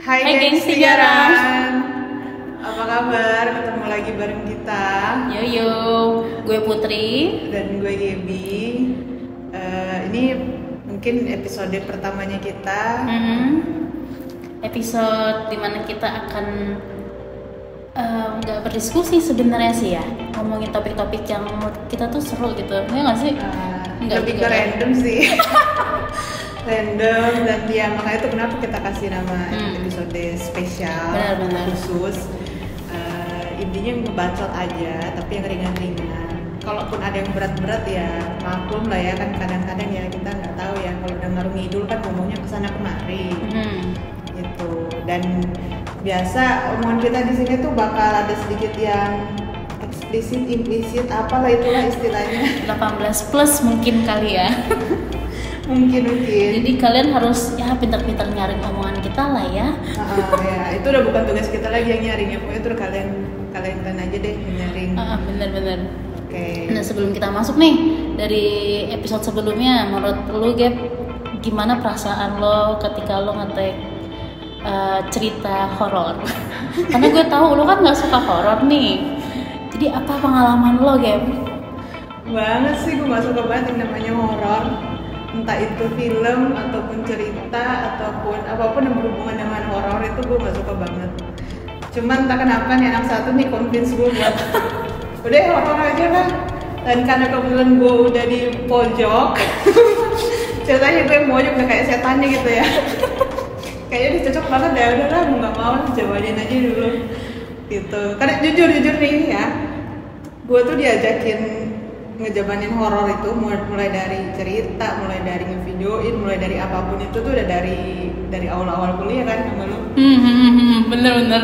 Hai gengs Tigaran, apa kabar? Ketemu lagi bareng kita. Yo, gue Putri dan gue Gaby. Ini mungkin episode pertamanya kita. Episode dimana kita akan nggak berdiskusi sebenarnya sih ya, ngomongin topik-topik yang menurut kita tuh seru gitu, ya nggak sih? Lebih ke random sih. Random, dan ya makanya itu kenapa kita kasih nama episode spesial. Benar. Khusus. Intinya ngebacot aja, tapi yang ringan-ringan. Kalaupun ada yang berat-berat ya maklum lah ya, kan kadang-kadang ya kita nggak tahu ya, kalau udah ngalung ngidul kan ngomongnya kesana kemari gitu. Dan biasa omongan kita di sini tuh bakal ada sedikit yang eksplisit, implisit, apalah itulah istilahnya. 18 plus mungkin kali ya. mungkin Jadi kalian harus ya pintar-pintar nyaring omongan kita lah ya. Ya itu udah bukan tugas kita lagi yang nyaring ya, pokoknya itu kalian aja deh nyaring. Bener. Oke. Nah sebelum kita masuk nih dari episode sebelumnya, menurut lu Gap, gimana perasaan lo ketika lo nge-tag cerita horor? Karena gue tahu lo kan nggak suka horor nih. Jadi apa pengalaman lo Gap? Banget sih, gue nggak suka banget yang namanya horor. Entah itu film ataupun cerita ataupun apapun yang berhubungan dengan horor itu gue nggak suka banget. Cuman entah kenapa nih anak satu nih convince gue buat udah horor aja lah. Dan karena kebetulan gue udah di pojok, ceritanya gue mojok udah kayak setannya gitu ya. Kayaknya dia cocok banget ya, udahlah gue nggak mau, cobain aja dulu gitu. Karena jujur nih ya, gue tuh diajakin ngejabanin horor itu mulai dari cerita, mulai dari ngevideoin, mulai dari apapun itu tuh udah dari awal-awal kuliah kan sama lu. Bener.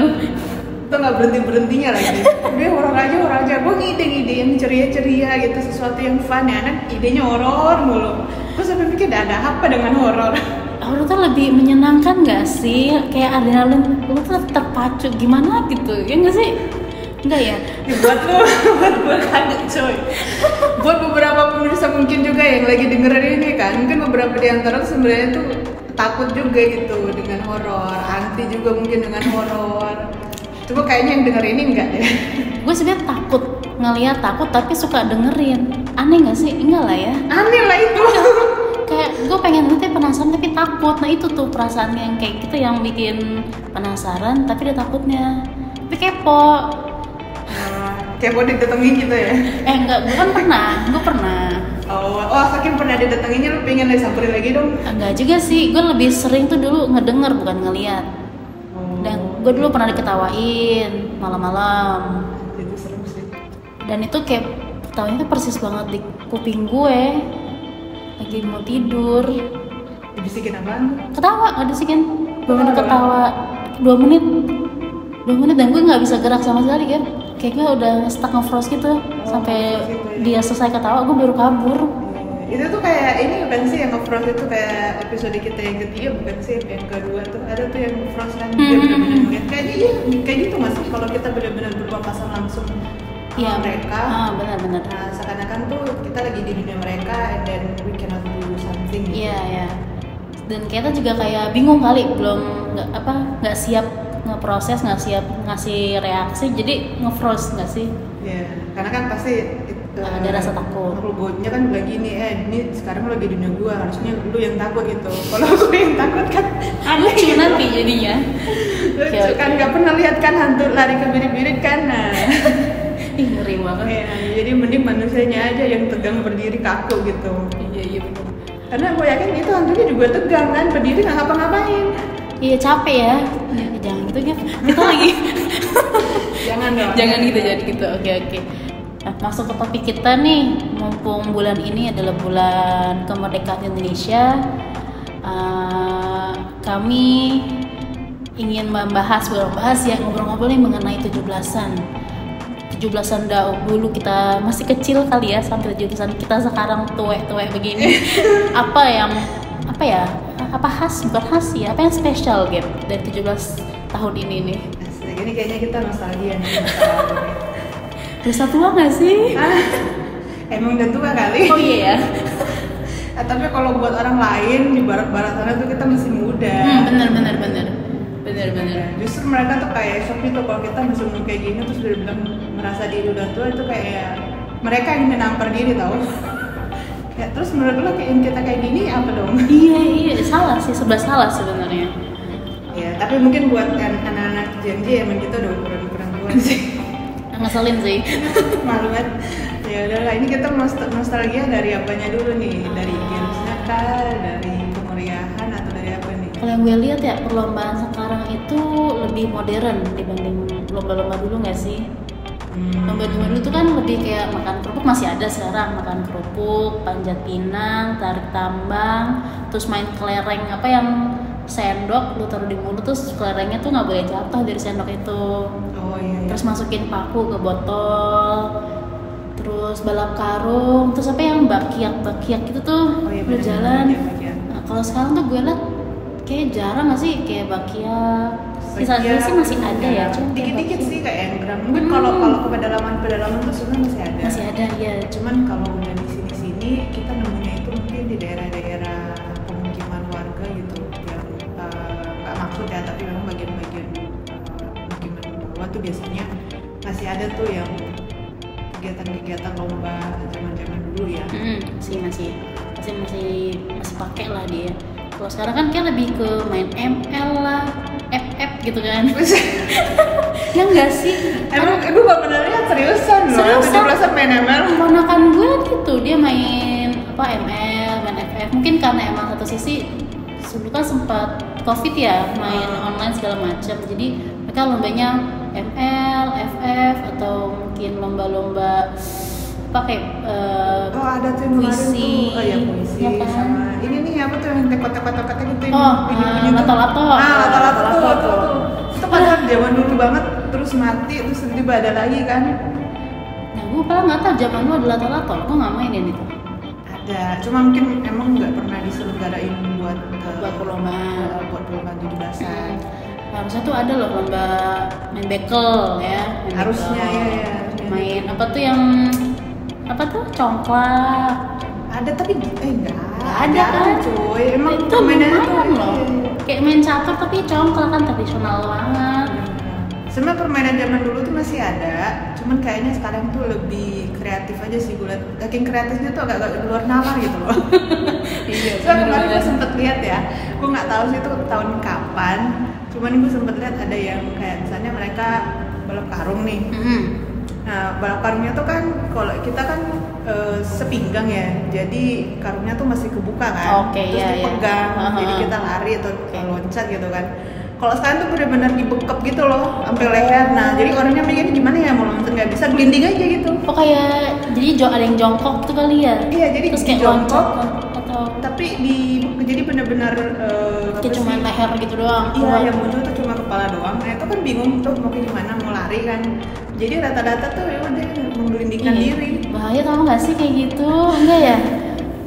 Itu nggak berhentinya lagi. Gue horor aja. Gue ngide-ngidein ceria gitu, sesuatu yang fun ya, anak idenya horor mulu. Terus sampai mikir ada apa dengan horor? Horor tuh lebih menyenangkan nggak sih? Kayak adrenalin lu tuh terpacu gimana gitu, ya nggak sih? Enggak ya? Buat gue kaget coy. Buat beberapa pemirsa mungkin juga yang lagi dengerin ini kan, mungkin beberapa di antara sebenarnya tuh takut juga gitu dengan horor, anti juga mungkin dengan horor. Cuma kayaknya yang denger ini enggak deh. Gue sebenarnya takut tapi suka dengerin. Aneh nggak sih? Enggak lah ya. Aneh lah itu. Kayak gue pengen nanti penasaran tapi takut. Nah itu tuh perasaan yang kayak gitu yang bikin penasaran tapi ada takutnya. Tapi kepo. Kepo didatengin gitu ya? Enggak, gue pernah. Saking pernah didatenginnya lu pengen disamperin lagi dong? Enggak juga sih, gue lebih sering tuh dulu ngedenger bukan ngeliat. Dan gue dulu pernah diketawain malam-malam. Itu serem sih. Dan itu kayak ketawanya tuh persis banget di kuping gue. Lagi mau tidur. Dibisikin apaan? Ketawa, gak disikin. 2 menit ketawa, 2 menit dan gue nggak bisa gerak sama sekali kan. Kayak gue udah stuck nge-froze gitu sampai dia selesai ketawa, gue baru kabur. Itu tuh kayak ini bukan sih yang nge-froze itu kayak episode kita yang ketiga bukan sih, yang kedua tuh ada tuh yang nge-froze kan dia benar-benar ngeliat kayaknya kayak gitu masih kalau kita benar-benar berpapasan langsung sama mereka. Benar. Nah, seakan-akan tuh kita lagi di dunia mereka and then we cannot do something. Iya. Dan kita juga kayak bingung kali, nggak siap ngeproses, nggak siap ngasih reaksi, jadi nge-froze nggak sih? Ya, karena kan pasti ada rasa takut. Robotnya kan bilang gini, ini sekarang lagi dunia gua, harusnya lu yang takut gitu. Kalau gue yang takut kan aneh Lucu gitu. nanti jadinya. Lucu kan, nggak pernah lihat kan hantu lari ke birit-birit kan? Nah, Ih, ngeri banget. ya, jadi mending manusianya aja yang tegang berdiri kaku gitu. Iya betul. Karena gue yakin itu hantunya juga tegang kan, berdiri nggak ngapa-ngapain. Iya capek ya. Jangan gitu ya. Kita lagi. Jangan dong. Jangan gitu. Oke. Nah, masuk ke topik kita nih. Mumpung bulan ini adalah bulan kemerdekaan Indonesia, kami ingin ngobrol-bahas ya, ngobrol-ngobrol nih mengenai 17-an dulu kita masih kecil kali ya, sampai 17-an kita sekarang tuwek begini. Apa yang khas ya, apa yang spesial gitu dari 17 tahun ini nih? Asli, ini kayaknya kita nostalgia nih. Udah tua gak sih? Emang udah tua kali. Oh iya ya. Tapi kalau buat orang lain di barat-barat sana tuh kita masih muda. Bener. Justru mereka tuh kayak shock gitu kalau kita masih umur kayak gini terus udah bilang merasa diri udah tua, itu kayak mereka yang menampar diri tau. Ya, terus menurut lo kita kayak gini apa dong? Iya, salah sih, salah sebenarnya. Ya, tapi mungkin buat anak-anak Gen Z emang kita udah kurang tua sih. Ngeselin sih. Malu banget. Ya udahlah, ini kita nostalgia dari apanya dulu nih? Dari gamesnya kah? Dari kemeriahan atau dari apa nih? Kalau yang gue lihat ya, perlombaan sekarang itu lebih modern dibanding lomba-lomba dulu nggak sih? Lomba-lomba dulu tuh kan lebih kayak makan kerupuk, masih ada sekarang, makan kerupuk, panjat pinang, tarik tambang, terus main kelereng, apa yang sendok lu taruh di mulut terus kelerengnya tuh nggak boleh jatuh dari sendok itu. Oh iya. Terus masukin paku ke botol, terus balap karung, terus apa yang bakiak gitu tuh berjalan. Nah, kalau sekarang tuh gue liat kayak jarang nggak sih kayak bakiak. Sisa-sisa sih masih ada ya, cuma dikit-dikit sih kayak engram. Mungkin kalau ke pedalaman tuh sebenarnya masih ada. Masih ada ya. Cuman kalau udah di sini kita nemunya itu mungkin di daerah-daerah pemukiman warga gitu yang nggak maksud ya, tapi memang bagian-bagian pemukiman bawah tuh biasanya masih ada tuh yang kegiatan-kegiatan lomba zaman-zaman dulu ya. Masih pakai lah dia. Kalau sekarang kan kayak lebih ke main ML lah, FF gitu kan. Ya enggak sih? Emang gue gak pernah lihat seriusan loh. 17-an main ML. Ponakan gue gitu, dia main ML, main FF. Mungkin karena emang satu sisi dulu kan sempat COVID ya, main online segala macam. Jadi mereka lombanya ML, FF atau mungkin lomba-lomba pakai ada tuh puisi. Oh ya puisi ya kan? Sama ini nih apa tuh yang tekot-tekot gitu lato-lato tuh. Itu padahal zaman dulu banget, terus mati, terus tiba-tiba ada lagi kan. Nah gue malah nggak tahu zaman lu ada lato-lato, gue nggak mainin itu. Ada, cuma mungkin emang nggak pernah diselenggarain buat perlombaan 17-an. Harusnya tuh ada loh lomba main bekel ya. Harusnya ya. Main apa tuh yang congklak. Ada tapi enggak ada kan cuy. Emang itu mainannya tuh loh. Kayak main catur tapi congklak kan tradisional banget. Sebenarnya permainan zaman dulu tuh masih ada, cuman kayaknya sekarang tuh lebih kreatif aja sih gue liat. Saking kreatifnya tuh agak luar nalar gitu loh. Iya. Soalnya kemarin gue sempet lihat ya, gue nggak tahu sih itu tahun kapan, cuman gue sempet lihat ada yang kayak misalnya mereka balap karung nih. Nah balap karungnya tuh kan kalau kita kan sepinggang ya, jadi karungnya tuh masih kebuka kan, terus dipegang, jadi kita lari atau loncat gitu kan. Kalau sekarang tuh benar-benar dibekep gitu loh, sampai leher. Nah jadi orangnya mikirnya gimana ya, mau loncat nggak bisa, gelinding aja gitu. Oh kayak jadi ada yang jongkok tuh kali ya? Iya jadi terus kayak jongkok atau tapi jadi benar-benar kayak cuma leher gitu doang. Iya yang muncul tuh cuma kepala doang. Nah itu kan bingung tuh mau gimana, mau lari kan. Jadi rata-rata tuh ya udah menggelindingkan diri. Bahaya tau nggak sih kayak gitu? Enggak ya?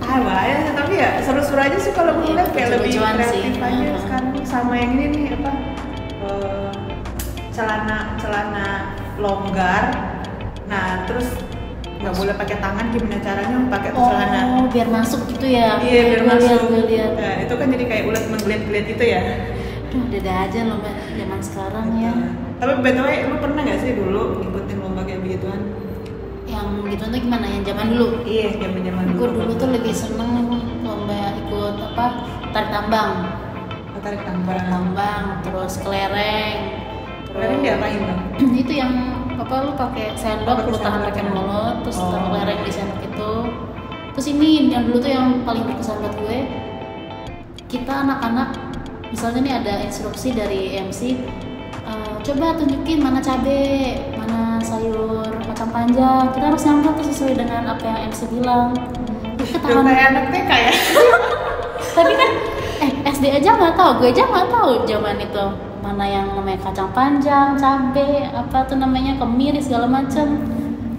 Bahaya sih, tapi ya seru-seru aja sih kalau gue lihat kayak lebih kreatif aja sekarang. Sama yang ini nih apa celana longgar. Nah terus nggak boleh pakai tangan, gimana caranya pakai celana. Oh, biar masuk gitu ya. Iya, biar masuk. Gue lihat. Nah, itu kan jadi kayak ulat menggeliat-geliat gitu ya. Duh, ada aja lomba zaman sekarang ya. Tapi btw, lu pernah nggak sih dulu ngikutin lomba kayak begituan? Yang gitu tuh gimana? Yang zaman dulu? Iya, zaman Gue dulu tuh lebih seneng lomba ikut apa? Tarik tambang. Tarik Tarik tambang. tambang, terus kelereng. Kelereng diapain dong? Itu yang apa, lu pakai sendok, Pakai lu tahan sendok, pakai ya. mulut, terus Oh. taruh kelereng di sendok itu. Terus ini yang dulu tuh yang paling berkesan buat gue, kita anak-anak misalnya nih ada instruksi dari MC, coba tunjukin mana cabe, mana sayur kacang panjang, kita harus nyampe tuh sesuai dengan apa yang MC bilang. Kita Udah kayak anak TK ya? tapi kan SD aja nggak tahu, gue aja nggak tahu zaman itu mana yang namanya kacang panjang, cabe, apa tuh namanya, kemiri segala macem.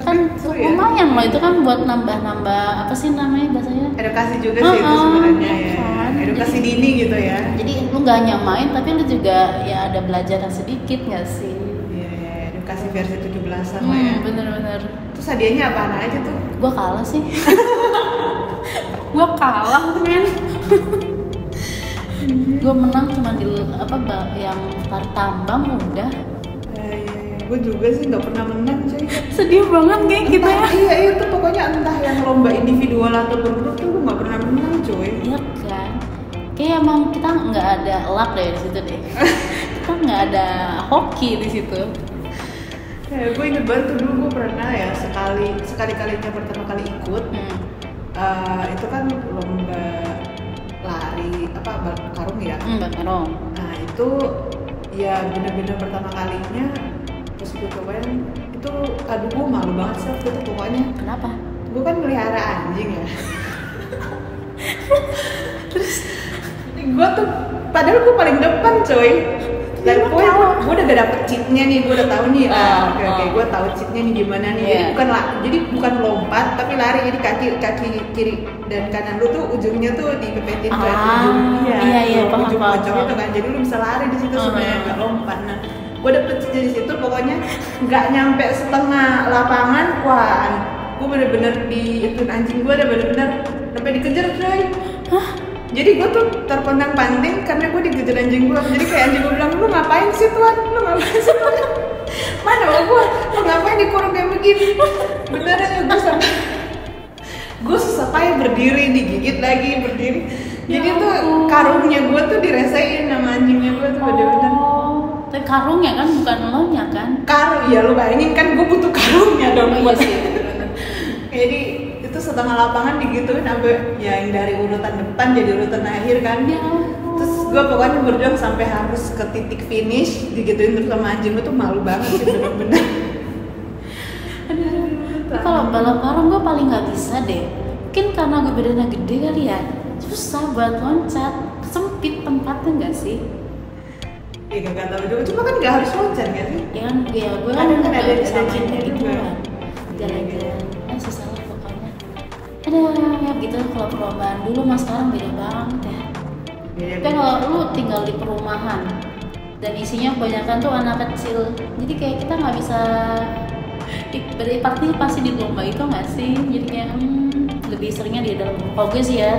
Kan Seru ya? lumayan loh itu kan buat nambah-nambah apa sih namanya bahasanya, Edukasi juga sih itu sebenarnya ya. kan. Edukasi dini gitu ya. Jadi lu nggak hanya main tapi lu juga ya ada belajar sedikit nggak sih? Iya, edukasi versi 17-an lah ya. Bener-bener. Terus hadiahnya apaan aja tuh? Gua kalah sih. Gua kalah men. Gua menang cuma di apa yang tarik tambang udah. Gue juga sih nggak pernah menang cuy. Sedih banget kayak kita ya. Iya itu pokoknya entah yang lomba individual atau bergrup tuh gue nggak pernah menang cuy. Iya kan. Kayak emang kita nggak ada luck deh di situ deh. Kita nggak ada hoki di situ. Gue inget banget tuh dulu gue pernah ya sekali-kalinya pertama kali ikut. Itu kan lomba lari apa karung ya. Karung. Nah itu ya bener-bener pertama kalinya terus gue cobain itu, aduh gue malu banget sih waktu itu pokoknya. Kenapa? Gue kan melihara anjing ya. Terus gue tuh padahal gue paling depan coy. Dan gue udah gak dapet cheatnya nih, gue udah tahu nih. Oke, gue tahu cheatnya nih gimana nih. Jadi bukan lompat tapi lari, jadi kaki kiri dan kanan lu tuh ujungnya tuh dipepetin ke ujung. Iya, paham, ujung paham. pojok itu kan. Jadi lu bisa lari di situ sebenarnya, nggak lompat. Nah, gue dapet cheatnya di situ pokoknya nggak nyampe setengah lapangan, wah, gue bener-bener itu anjing gue udah bener-bener sampai dikejar coy. Hah? Jadi gue tuh terpendang-panting karena gue dikejar anjing gue. Jadi kayak anjing gue bilang, lu ngapain sih tuan? Lu ngapain sih tuan? Mana lo gue? Lu ngapain dikurung kayak begini? Beneran ya gue susah payah berdiri, digigit lagi berdiri. Jadi tuh karungnya gue tuh diresain sama anjingnya gue tuh bener-bener. Tapi karungnya kan bukan elonya kan? Karung, ya lu bayangin kan gue butuh karungnya dong. Iya sih. Jadi itu setengah lapangan digituin sampai ya yang dari urutan depan jadi urutan akhir kan. Terus gue pokoknya berjuang sampai harus ke titik finish digituin terus sama anjing. Gue tuh malu banget sih bener-bener. Kalau balap karung gue paling nggak bisa deh. Mungkin karena gue badannya gede kali ya. Susah buat loncat, sempit tempatnya nggak sih? Iya gak tahu juga. Cuma kan nggak harus loncat nggak sih? Ya kan, ya gue kan Ada bisa main cheatnya kayak gitu juga. kan. Jalan-jalan, susah lah pokoknya. Ada ya gitu kalau perlombaan dulu mas sekarang beda banget ya. Tapi kalau lu tinggal di perumahan dan isinya kebanyakan tuh anak kecil, jadi kayak kita nggak bisa berpartisipasi di lomba itu nggak sih? Jadi kayak lebih seringnya di dalam. Kalau gue sih ya,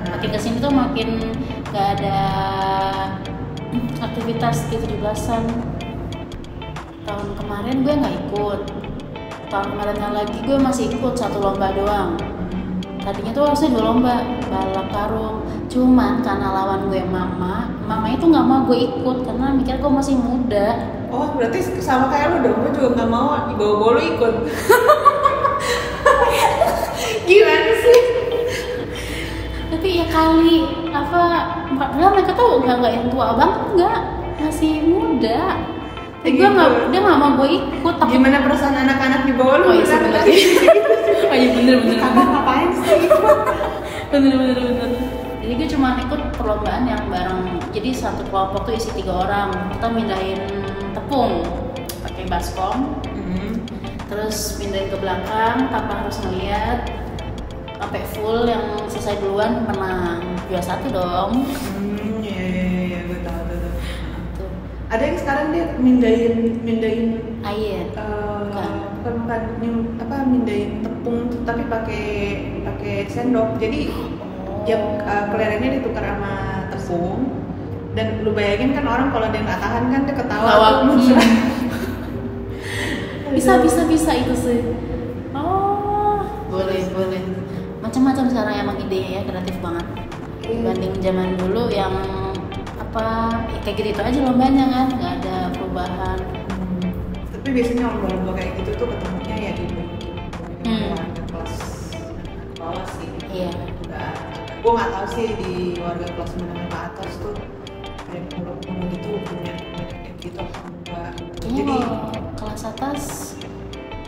makin kesini tuh makin nggak ada aktivitas di 17-an. Tahun kemarin gue nggak ikut. Tahun kemarinnya lagi gue masih ikut satu lomba doang. Tadinya tuh harusnya 2 lomba balap karung, cuman karena lawan gue mama itu nggak mau gue ikut karena mikir gue masih muda. Oh berarti sama kayak lu dong, gue juga nggak mau dibawa-bawa lu ikut. Gimana sih? Tapi ya kali apa, padahal mereka tuh nggak yang tua banget, nggak, masih muda. Gue nggak, dia nggak mau gue ikut. Takut. Gimana perasaan anak-anak di bawah lu? Oh iya sebenarnya. Oh iya bener. Kakak ngapain sih? bener. Jadi gue cuma ikut perlombaan yang bareng. Jadi satu kelompok tuh isi 3 orang. Kita mindahin tepung pakai baskom. Terus pindahin ke belakang tanpa harus ngeliat. Sampai full, yang selesai duluan menang. Juara 1 dong. Iya, gue tahu. Ada yang sekarang dia mindahin air. bukan mindahin tepung tapi pakai sendok. Jadi ya kelerengnya ditukar sama tepung. Dan lu bayangin kan orang kalau dia nggak tahan kan dia ketawa tuh. Bisa itu sih. Oh, boleh. Macam-macam sekarang emang idenya ya, kreatif banget. Dibanding zaman dulu yang kayak gitu aja lombanya kan, nggak ada perubahan. Tapi biasanya lomba-lomba kayak gitu tuh ketemunya ya di kelas bawah sih. Iya. Gue nggak tahu sih di warga kelas menengah ke atas tuh kayak pemulung itu punya kayak gitu apa enggak. Jadi kelas atas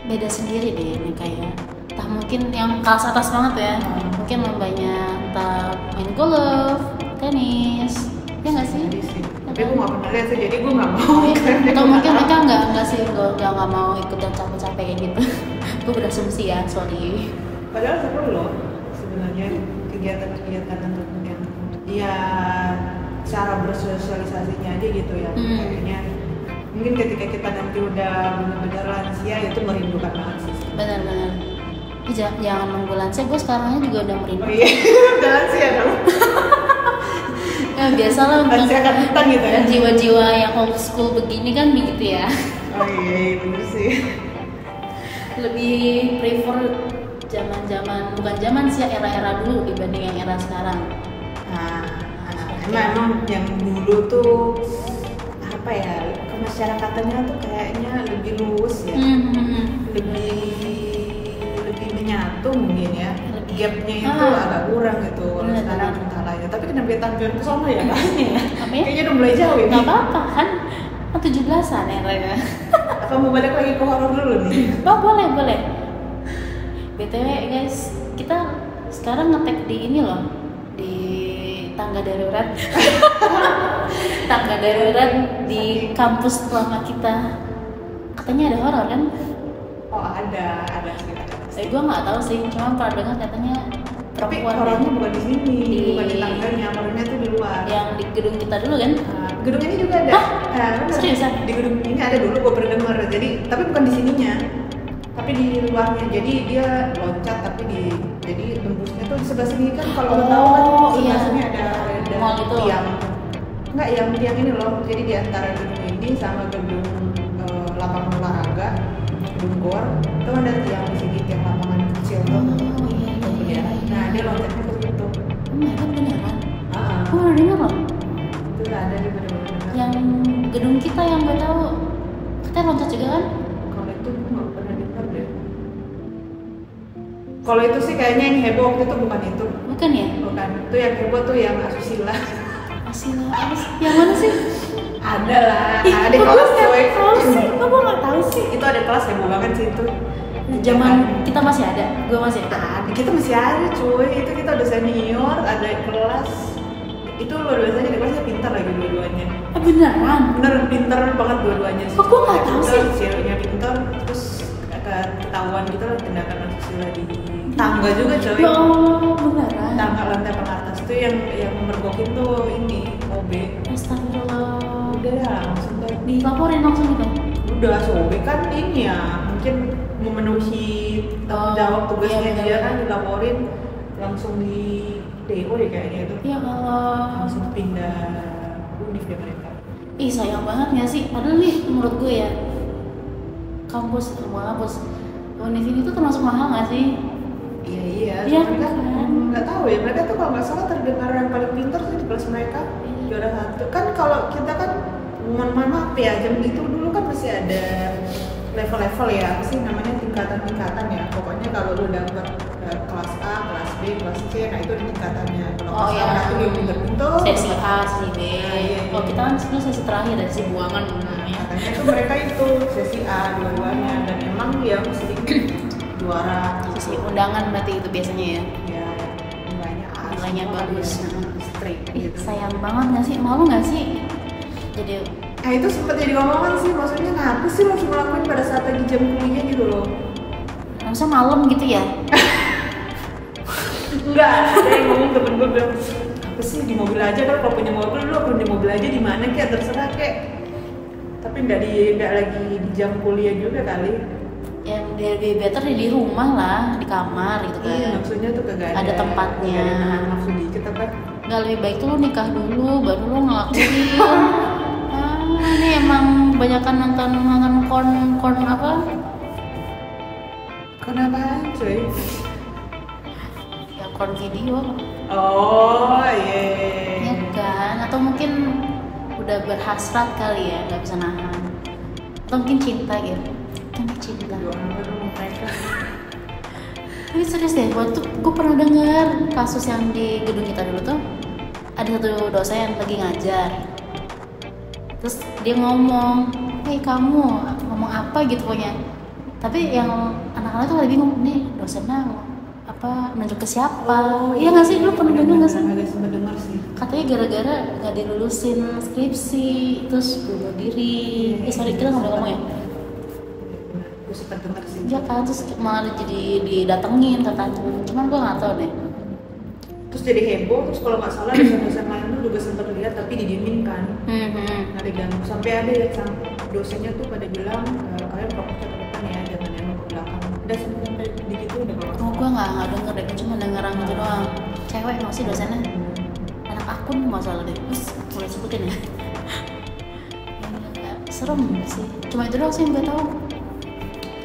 beda sendiri deh ini kayak. Entah mungkin yang kelas atas banget ya. Mungkin lombanya entah main golf, tenis. Ya nggak sih? Tapi gue nggak pernah lihat sih, jadi gue nggak mau. Atau mungkin mereka nggak sih, nggak mau ikut dan capek-capek kayak gitu. Gue berasumsi ya, sorry. Padahal seru loh sebenarnya kegiatan untuk yang ya cara bersosialisasinya aja gitu ya. Kayaknya mungkin ketika kita nanti udah benar-benar lansia itu merindukan banget sih. Benar. Jangan nunggu lansia, gue sekarangnya juga udah merindu. Oh iya, udah lansia dong. Ya biasalah untuk gitu ya. Jiwa-jiwa yang old school begini kan begitu ya. Oh iya, bener sih. Lebih prefer bukan zaman sih, era-era dulu dibanding yang era sekarang. Emang yang dulu tuh apa ya, kemasyarakatan tuh kayaknya lebih luas ya. Lebih menyatu mungkin ya. Gapnya itu agak kurang gitu. Kalau sekarang entahlah ya. Tapi kenapa dia tampil ke sana ya? Kayaknya udah mulai jauh ya. Gak apa-apa kan 17-an ya. Apa mau balik lagi ke horor dulu nih? Oh boleh. BTW guys, kita sekarang ngetek di ini loh, di tangga darurat. Tangga darurat di kampus lama kita. Katanya ada horor kan? Oh ada sih. Gue nggak tahu sih, cuma pernah dengar katanya tapi perempuan. horornya bukan di sini, bukan di tangganya, horornya tuh di luar. Yang di gedung kita dulu kan? Gedung ini juga ada. Seriusan? Di gedung ini ada dulu, gue pernah dengar. Jadi tapi bukan di sininya, tapi di luarnya. Jadi dia loncat, tapi jadi tembusnya tuh di sebelah sini kan. Kalau lo tahu kan sebelah sini ada mall itu. Tiang. Enggak, yang tiang ini loh. Jadi di antara gedung ini sama gedung lapangan olahraga, gedung gor, itu ada tiang di sini, tiang lapangan kecil tuh. Iya. Nah dia loncatnya ke situ. Kan beneran? Gue pernah dengar loh. Itu ada di bener-bener. Yang gedung kita yang gue tahu, kita loncat juga kan? Kalau itu gue nggak pernah dengar deh. Kalau itu sih kayaknya yang heboh waktu itu bukan itu. Bukan ya? Bukan. Itu yang heboh tuh yang asusila. Asusila? Yang mana sih? Ada lah. Ada kelas cewek. Kok gue nggak tahu sih? Itu ada kelas heboh banget sih itu. Zaman kita masih ada, gue masih ada. Kita masih ada cuy. Itu kita udah senior, ada kelas. Itu luar biasanya di kelasnya pintar lagi dua-duanya. Beneran? Bener pintar banget dua-duanya sih. Kok gue nggak tahu sih? Ceweknya pintar, terus ketahuan gitu lah tindakan asusila di tangga juga coy. Oh, beneran? Tangga lantai atas tuh yang mergokin tuh ini OB. Astagfirullah. Udah lah langsung deh. Dilaporin langsung gitu? Udah OB kan ini ya mungkin memenuhi tanggung jawab tugasnya iya, dia kan dilaporin langsung di DO deh kayaknya itu. Ya Allah. Langsung pindah univ deh mereka. Ih sayang banget gak sih? Padahal nih menurut gue ya kampus univ ini tuh termasuk mahal gak sih? Iya. Iya Cuman kan? nggak tahu ya mereka tuh kalau nggak salah terdengar yang paling pintar sih di kelas mereka. Juara satu kan. Kalau kita kan maaf ya jam itu dulu kan masih ada level-level ya, apa sih namanya tingkatan-tingkatan ya. Pokoknya kalau lu dapet kelas A, kelas B, kelas C, nah itu ada tingkatannya. Kalau kelas A itu yang pintar-pintar. Sesi A, sesi B. Iya. Kalau kita kan sebenarnya sesi terakhir dari sesi buangan namanya. Katanya itu mereka itu sesi A dua-duanya dan emang dia mesti juara. Sesi undangan berarti itu biasanya ya. Ya, nilainya bagus. Straight gitu. Sayang banget nggak sih? Malu nggak sih? Jadi itu sempat jadi omongan sih, maksudnya kenapa sih langsung ngelakuin pada saat lagi jam kuliah gitu loh? harusnya malam gitu ya? Enggak, ada yang ngomong temen gue bilang apa sih di mobil aja, kalau punya mobil lu apa di mobil aja di mana kayak terserah kayak. Tapi nggak lagi di jam kuliah juga kali. Ya lebih better di rumah lah, di kamar gitu kan. Iya, maksudnya tuh kagak ada tempatnya. Kagak ada nahan nafsu dikit apa? Nggak lebih baik tuh lu nikah dulu baru lu ngelakuin. Ini emang kebanyakan nonton kon apa? Kenapaan cuy? Ya kon video. Oh iya. Ya kan? Atau mungkin udah berhasrat kali ya, nggak bisa nahan. Atau mungkin cinta gitu. Mungkin cinta. Doang dong mereka. Tapi serius deh, waktu gue pernah dengar kasus yang di gedung kita dulu tuh ada satu dosen lagi ngajar. Terus dia ngomong, "Hei kamu, ngomong apa gitu pokoknya." Tapi yang anak-anak tuh pada bingung, nih dosennya apa nunjuk ke siapa? Iya nggak sih, lu pernah dengar nggak sih? Ada sempat dengar sih. Katanya gara-gara nggak dilulusin skripsi, terus bunuh diri. Sorry, kita nggak boleh ngomong ya. Gue sempat dengar sih. Iya kan, terus malah jadi didatengin katanya. Cuman gue nggak tahu deh. Terus jadi heboh, terus kalau nggak salah dosen-dosen lain tuh juga sempat lihat tapi didiemin kan. Nggak diganggu. Sampai ada ya dosennya tuh pada bilang, kalian fokus ke depan ya, jangan nengok ke belakang. Udah sampai di gitu udah kalau. Oh, gue nggak denger deh, gue cuma denger gitu doang. Cewek nggak sih dosennya? Anak akun nggak salah deh. Terus boleh sebutin ya? Ya, serem sih. Cuma itu doang sih yang gue tahu.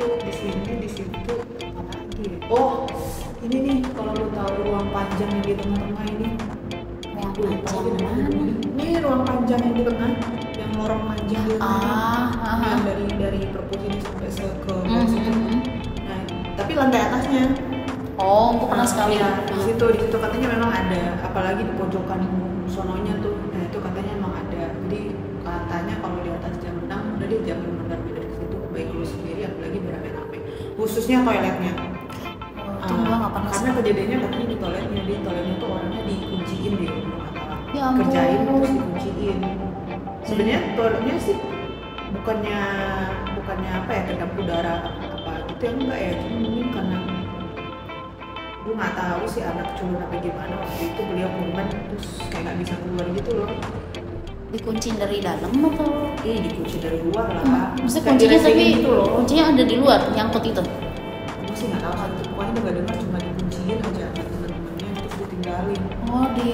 Tuh di sini di situ apa lagi? Oh, ini nih kalau lu tahu ruang panjang yang di tengah-tengah ini. Ruang panjang mana? Ini ruang panjang yang di tengah, yang lorong panjang di tengah. Yang dari perpus ini sampai ke bawah situ. Nah, tapi lantai atasnya. Oh, gue pernah sekali. Ya, di situ katanya memang ada, apalagi di pojokan sononya tuh. Nah, itu katanya memang ada. Jadi katanya kalau di atas jam 6 udah dia jangan benar-benar dari situ, baik lu sendiri apalagi beramai-ramai. Khususnya toiletnya. Itu gue nggak pernah. Karena kejadiannya katanya di toiletnya tuh orangnya dikunciin deh, Ya ampun. kerjain terus dikunciin. Sebenarnya toiletnya sih bukannya apa ya, kedap udara apa gitu ya, enggak ya, cuma mungkin karena gue nggak tahu sih anak culun apa gimana waktu itu beliau korban terus kayak nggak bisa keluar gitu loh. Dikunciin dari dalam atau? Dikunci dari luar lah. Maksudnya Kayak kuncinya tapi diresein gitu loh. kuncinya ada di luar, nyangkut itu. Gue sih nggak tahu kan, pokoknya udah nggak dengar, cuma dikunciin aja sama teman-temannya terus ditinggalin. Oh, di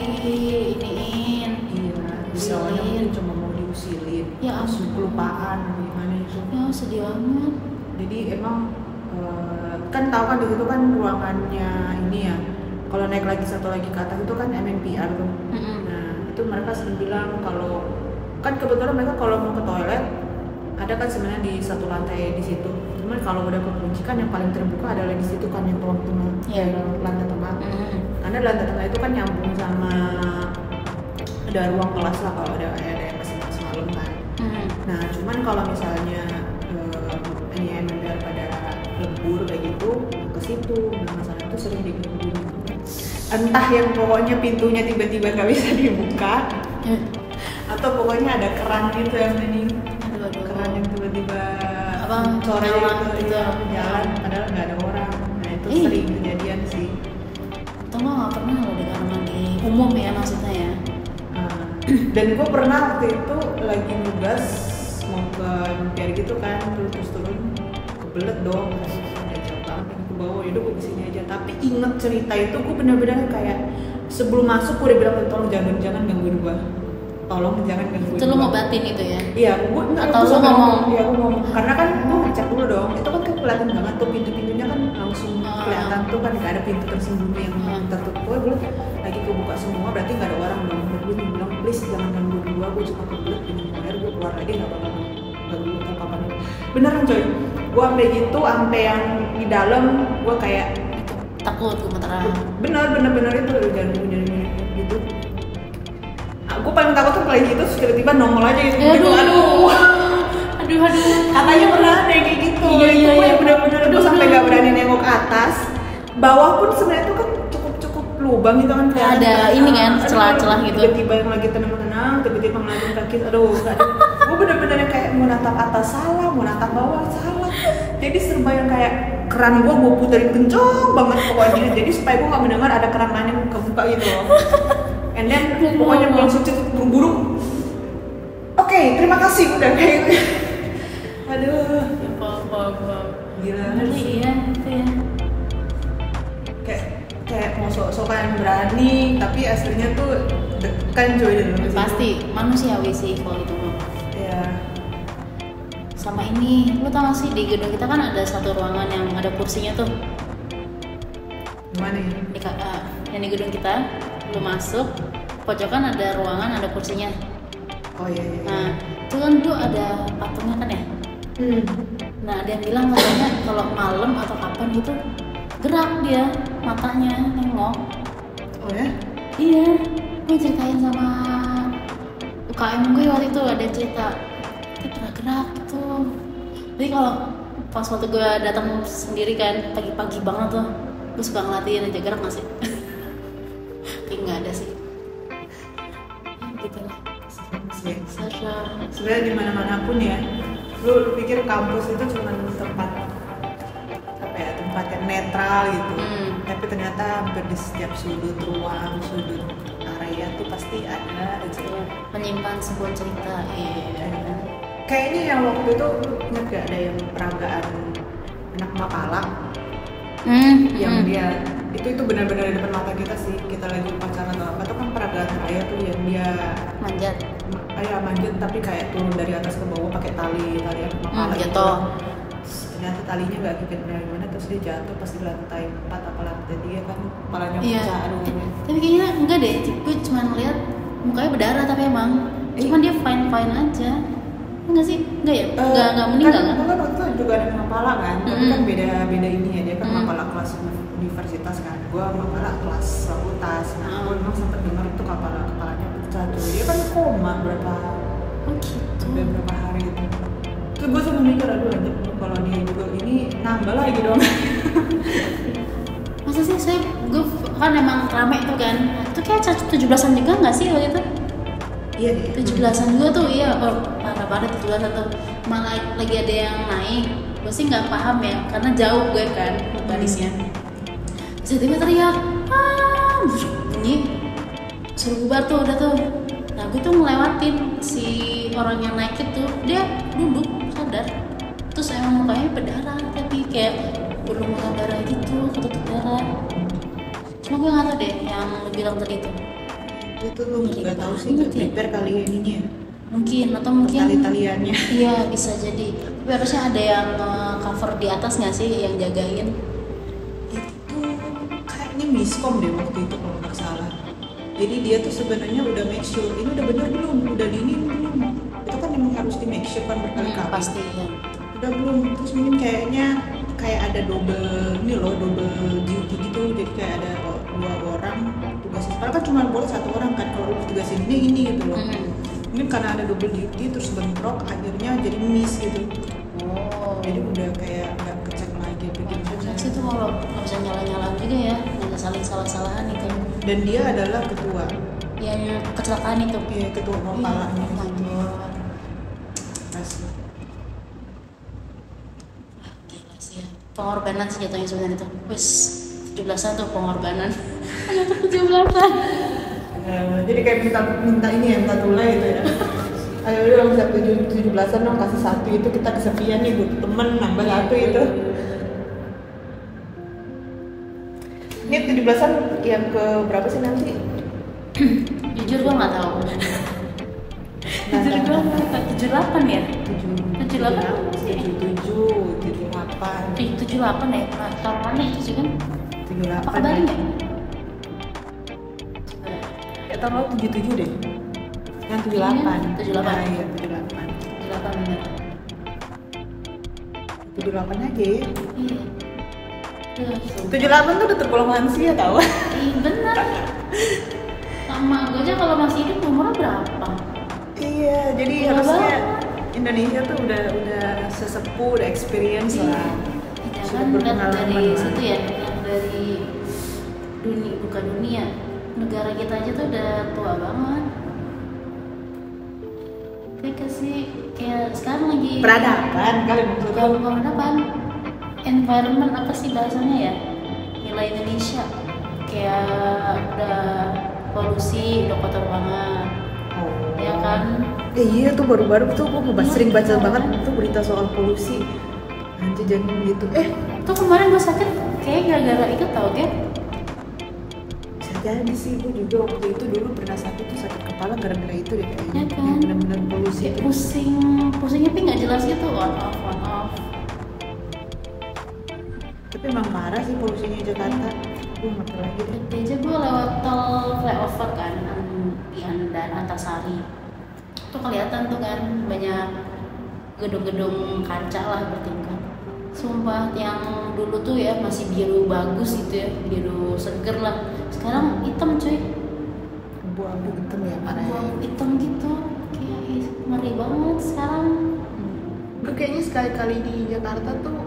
iniin. Iya, jadi awalnya mungkin cuma mau diusilin. Ya terus ampun. kelupaan gimana itu. Ya sedih banget. Jadi emang kan tahu kan di situ kan ruangannya ini ya. Kalau naik lagi satu lagi ke atas itu kan MNPR tuh. Nah, itu mereka sering bilang kalau kan kebetulan mereka kalau mau ke toilet ada kan sebenarnya di satu lantai di situ. Cuman kalau udah kekunci kan yang paling terbuka adalah di situ kan yang ruang tengah. Lantai tengah. Karena lantai tengah itu kan nyambung sama ada ruang kelas lah kalau ada yang semalam kan. Nah, cuman kalau misalnya ini MNPR pada lembur kayak gitu ke situ, nah masalah itu sering diganggu. Entah yang pokoknya pintunya tiba-tiba nggak bisa dibuka, atau pokoknya ada keran gitu yang ini, keran yang tiba-tiba sore gitu jalan, padahal nggak ada orang. Nah itu sering kejadian sih. Atau nggak pernah lo dengar mandi umum ya maksudnya ya? Dan gue pernah waktu itu lagi nugas mau ke MPR gitu kan, terus turun kebelet dong, udah jauh banget ke bawah, yaudah gue kesini aja. Tapi inget cerita itu gue benar-benar kayak sebelum masuk gue udah bilang tolong jangan gangguin gue, tolong jangan gangguin. Itu lo ngobatin itu ya? Iya, gue atau lo ngomong? Iya, gue ngomong karena kan gue ngecek dulu dong, itu kan kelihatan banget tuh pintu-pintunya kan langsung kelihatan tuh kan nggak ada pintu tersembunyi yang tertutup. Gue lagi kebuka semua berarti nggak ada orang dong. Gue bilang please jangan gangguin gue cuma kebelet minum air, gue keluar lagi nggak bakal ganggu kapan. Beneran coy, gue sampai gitu, sampai yang di dalam gue kayak takut gemeteran. Bener itu jangan gitu. Gue paling takut tuh kayak gitu, terus tiba-tiba nongol aja gitu. Aduh. Katanya pernah ada kayak gitu. Iya. Bener-bener gue sampai nggak berani nengok ke atas. Bawah pun sebenarnya itu kan cukup lubang gitu kan. Ada ini kan celah-celah gitu. Tiba-tiba yang lagi tenang-tenang, tiba-tiba ngeliatin kaki. Aduh. Gue bener-bener kayak mau natap atas salah, mau natap bawah salah. Jadi serba yang kayak keran gue puterin kenceng banget pokoknya. Jadi supaya gue nggak mendengar ada keran lain yang kebuka gitu loh. And then pokoknya gue langsung buru-buru. Oke, terima kasih udah kayak gitu. Aduh. Apa. Gila sih. sok-sokan berani tapi aslinya tuh deg-degan coy di dalam situ. Pasti manusiawi sih kalau itu. Iya. Sama ini, lo tau gak sih di gedung kita kan ada satu ruangan yang ada kursinya tuh. Gimana ya? Yang di gedung kita, lo masuk, pojokan ada ruangan ada kursinya. Oh iya. Nah, itu kan tuh ada patungnya kan ya. Nah, ada yang bilang katanya kalau malam atau kapan gitu gerak dia matanya nengok. Oh ya? Iya, gue ceritain sama UKM gue waktu itu ada cerita dia gerak-gerak gitu. Jadi kalau pas waktu gue datang sendiri kan pagi-pagi banget tuh, gue suka ngeliatin aja gerak nggak sih? Tapi nggak ada sih. Gitu lah. Sebenarnya di mana-mana pun ya, lu pikir kampus itu cuma tempat apa ya, tempat yang netral gitu. Tapi ternyata hampir di setiap sudut ruang, sudut area tuh pasti ada aja menyimpan sebuah cerita. Iya. Kayaknya yang waktu itu ingat gak ada yang peragaan anak Mapala yang dia itu benar-benar di depan mata kita sih, kita lagi pacaran atau apa tuh kan peragaan raya tuh yang dia manjat tapi kayak turun dari atas ke bawah pakai tali anak Mapala jatuh. Ternyata talinya nggak ikut dari mana, terus dia jatuh pas di lantai 4 apa lantai 3 kan kepalanya pecah. Tapi kayaknya enggak deh, gue cuma ngeliat mukanya berdarah tapi emang cuman dia fine aja. Enggak sih? Enggak ya? Enggak meninggal kan? Kan waktu itu juga ada Mapala kan, tapi kan beda ini ya, dia kan Mapala kelas universitas kan, gua Mapala kelas fakultas. Nah, gua memang sempat dengar itu kepalanya pecah tuh, dia kan koma berapa hari itu. Terus gue sampai mikir, aduh lanjut kalau dia juga ini nambah lagi dong. Masa sih gue kan emang rame tuh kan, itu kayak 17-an juga nggak sih waktu itu? Iya deh. 17-an juga tuh, iya. Parah banget 17-an tuh. Malah lagi ada yang naik, gue sih nggak paham ya, karena jauh gue kan barisnya. Terus tiba-tiba teriak, bunyi, suruh bubar tuh udah tuh. Nah gue tuh ngelewatin si orang yang naik itu, dia duduk sadar, terus emang mukanya berdarah, tapi kayak belum muka darah gitu, ketutup darah. Cuma gue nggak tahu deh yang lu bilang tadi itu. Itu lu nggak tahu sih, nggak prepare kali ininya. Mungkin atau mungkin taliannya. Iya bisa jadi. Tapi harusnya ada yang cover di atas nggak sih yang jagain? Itu kayaknya miskom deh waktu itu kalau nggak salah. Jadi dia tuh sebenarnya udah make sure ini udah bener belum, udah dingin belum. Itu kan memang harus di make sure kan berkali-kali. Pasti ya. Udah belum, terus mungkin kayaknya kayak ada double duty gitu, jadi kayak ada 2 orang tugasnya. Padahal kan cuma boleh 1 orang kan kalau lu tugasin ini gitu loh. Mungkin karena ada double duty terus bentrok akhirnya jadi miss gitu. Jadi udah kayak nggak kecek lagi begini saja. Itu kalau nggak bisa nyala-nyalaan juga ya, nggak bisa saling salah-salahan itu. Dan dia adalah ketua yang kecelakaan itu. Iya, ketua Mapalanya gitu. Gila sih ya. Pengorbanan sih jatuhnya sebenarnya itu. Wes 17-an tuh pengorbanan. Ternyata 17-an. Jadi kayak minta ini ya, minta tulai gitu ya. Ayo dong, 17-an dong kasih 1 itu, kita kesepian nih butuh temen, nambah 1 itu. Ini 17-an yang ke berapa sih nanti? Jujur gue nggak tahu. Jujur gue nggak tahu. 78 ya? 78 sih. 77, 78. 78 ya? Nah, tahun mana itu sih kan? 78. Apa kabarnya? Ya tahun lalu 77 deh. Yang 78. 78. Nah, iya 78. 78 bener. 78 aja. Iya. 78 tuh udah tergolong lansia tau. Bener. Sama gue aja kalau masih hidup umurnya berapa? Iya, jadi harusnya Indonesia tuh udah sesepuh, udah experience lah. Jangan lihat dari situ ya, yang dari dunia, bukan dunia, negara kita aja tuh udah tua banget. Kayak sih, kayak sekarang lagi peradaban kali maksudnya. Peradaban, environment apa sih bahasanya ya? Nilai Indonesia kayak udah polusi, udah kotor banget. Ya kan? Iya tuh baru-baru tuh gue sering baca banget tuh berita soal polusi. Nanti jangan gitu. Tuh kemarin gue sakit kayak gara-gara itu tau Gap. jadi sih gue juga waktu itu dulu pernah sakit kepala gara-gara itu deh kayaknya. Ya kan? Yang benar-benar polusi Kayak itu. pusingnya tapi nggak jelas gitu, on off. Tapi emang parah sih polusinya Jakarta. Gue nggak tahu lagi deh. Tadi aja gue lewat tol flyover kan di dan Antasari, tuh kelihatan tuh kan banyak gedung-gedung kaca lah bertingkat. Sumpah yang dulu tuh ya masih biru bagus gitu ya, biru seger lah. Sekarang hitam cuy, Abu-abu hitam ya parah. abu hitam gitu, kayak ngeri banget sekarang. Gue kayaknya sekali-kali di Jakarta tuh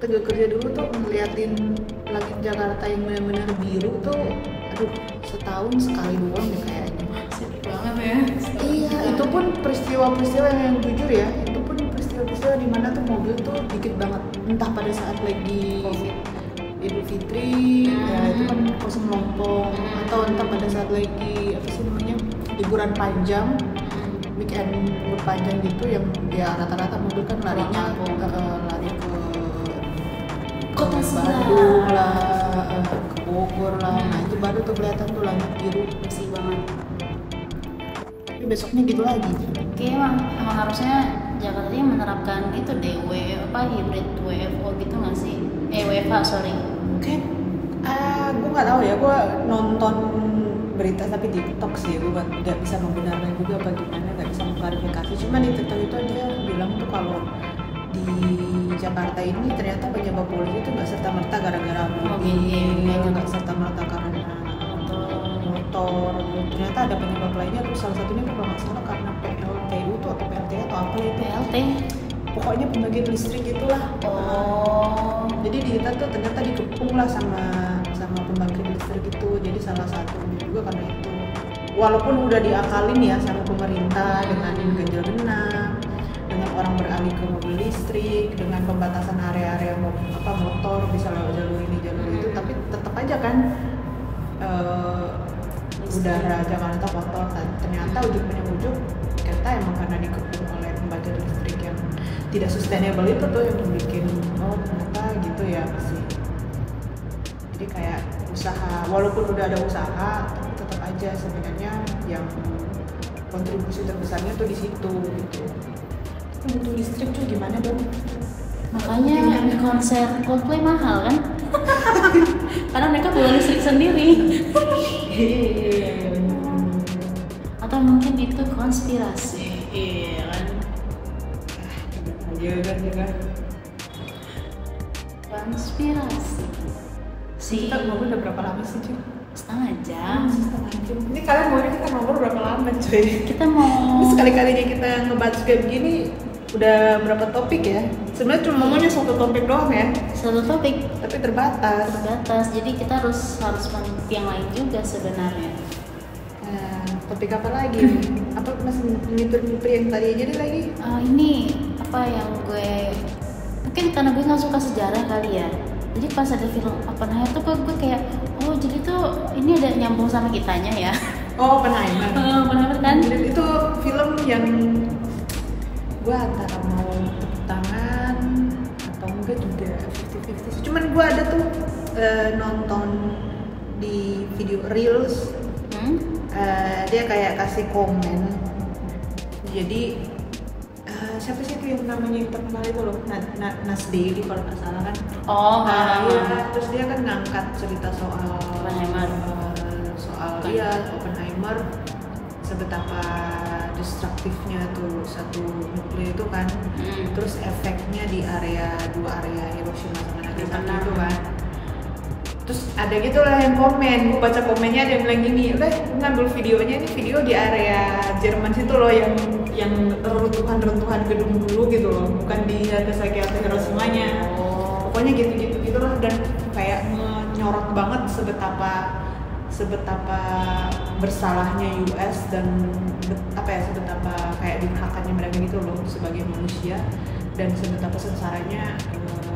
kerja dulu tuh ngeliatin langit Jakarta yang benar-benar biru tuh, aduh setahun sekali doang deh kayaknya. Sedih banget ya. Iya, itu pun peristiwa-peristiwa yang jujur ya, itu pun peristiwa-peristiwa di mana tuh mobil tuh dikit banget, entah pada saat lagi Covid. Idul Fitri, ya itu kan kosong melompong, atau entah pada saat lagi apa sih namanya liburan panjang, weekend libur panjang gitu, yang ya rata-rata mobil kan larinya lari ke Kota Bandung lah, ke Bogor lah, nah itu baru tuh kelihatan tuh langit biru. Bersih banget. Tapi besoknya gitu lagi. Oke, emang harusnya Jakarta ini menerapkan itu deh, hybrid WFO gitu nggak sih? WFH sorry. Kayak gue nggak tahu ya, gue nonton berita tapi di TikTok sih, gue nggak bisa membenarkan juga bagaimana, nggak bisa mengklarifikasi. Cuman di TikTok itu aja bilang tuh kalau di Jakarta ini ternyata penyebab polusi itu nggak serta merta gara-gara mobil, nggak serta merta karena motor. Ternyata ada penyebab lainnya, terus salah satunya kalau nggak salah karena PLTU tuh atau PLTA atau apa itu. PLT. Pokoknya pembagian listrik itulah. Jadi di kita tuh ternyata dikepung lah sama pembangkit listrik itu. Jadi salah satu juga karena itu. Walaupun udah diakalin ya sama pemerintah dengan ganjil genap, dengan orang beralih ke mobil listrik, dengan pembatasan area-area motor bisa lewat jalur ini jalur itu, tapi tetap aja kan udara Jakarta kotor. Ternyata ujung kita emang karena dikepung oleh pembangkit listrik yang tidak sustainable itu tuh yang bikin ternyata gitu ya sih. Jadi kayak usaha, walaupun udah ada usaha tapi tetap aja sebenarnya yang kontribusi terbesarnya tuh di situ gitu. Butuh listrik tuh gimana dong? Makanya konser Coldplay mahal kan? Karena mereka bawa listrik sendiri. Atau mungkin itu konspirasi, iya kan? Jaga. Konspirasi. Kita ngobrol udah berapa lama sih, cuy? Setengah jam. Ini kalian mau kita ngobrol berapa lama, cuy? Kita mau. Ini sekali-kalinya kita ngebahas kayak begini udah berapa topik ya? Sebenarnya cuma maunya satu topik doang ya. Satu topik Tapi terbatas. jadi kita harus mengikuti yang lain juga sebenarnya. Nah, topik apa lagi? Apa masih mimpi yang tadi aja deh lagi? Ini apa yang gue mungkin karena gue nggak suka sejarah kali ya. Jadi pas ada film Oppenheimer tuh gue kayak jadi tuh ini ada nyambung sama kitanya ya. Oh, Oppenheimer. Oppenheimer kan? Itu film yang gue antara mau tepuk tangan atau enggak juga 50-50. Cuman gue ada tuh nonton di video reels. Dia kayak kasih komen. Jadi siapa sih itu yang namanya yang terkenal itu loh, Nas Daily kalau nggak salah kan. Iya, terus dia kan ngangkat cerita soal Oppenheimer. Oppenheimer, sebetapa destruktifnya tuh satu nuklir itu kan. Terus efeknya di dua area Hiroshima sama Nagasaki itu kan. Terus ada gitu lah yang komen, gue baca komennya ada yang bilang gini, ngambil videonya, ini video di area Jerman situ loh yang runtuhan gedung dulu gitu loh, bukan di Nagasaki atau Hiroshima-nya. Pokoknya gitu lah, dan kayak menyorot banget sebetapa bersalahnya US dan sebetapa kayak dirhakannya mereka gitu loh sebagai manusia, dan sebetapa sengsaranya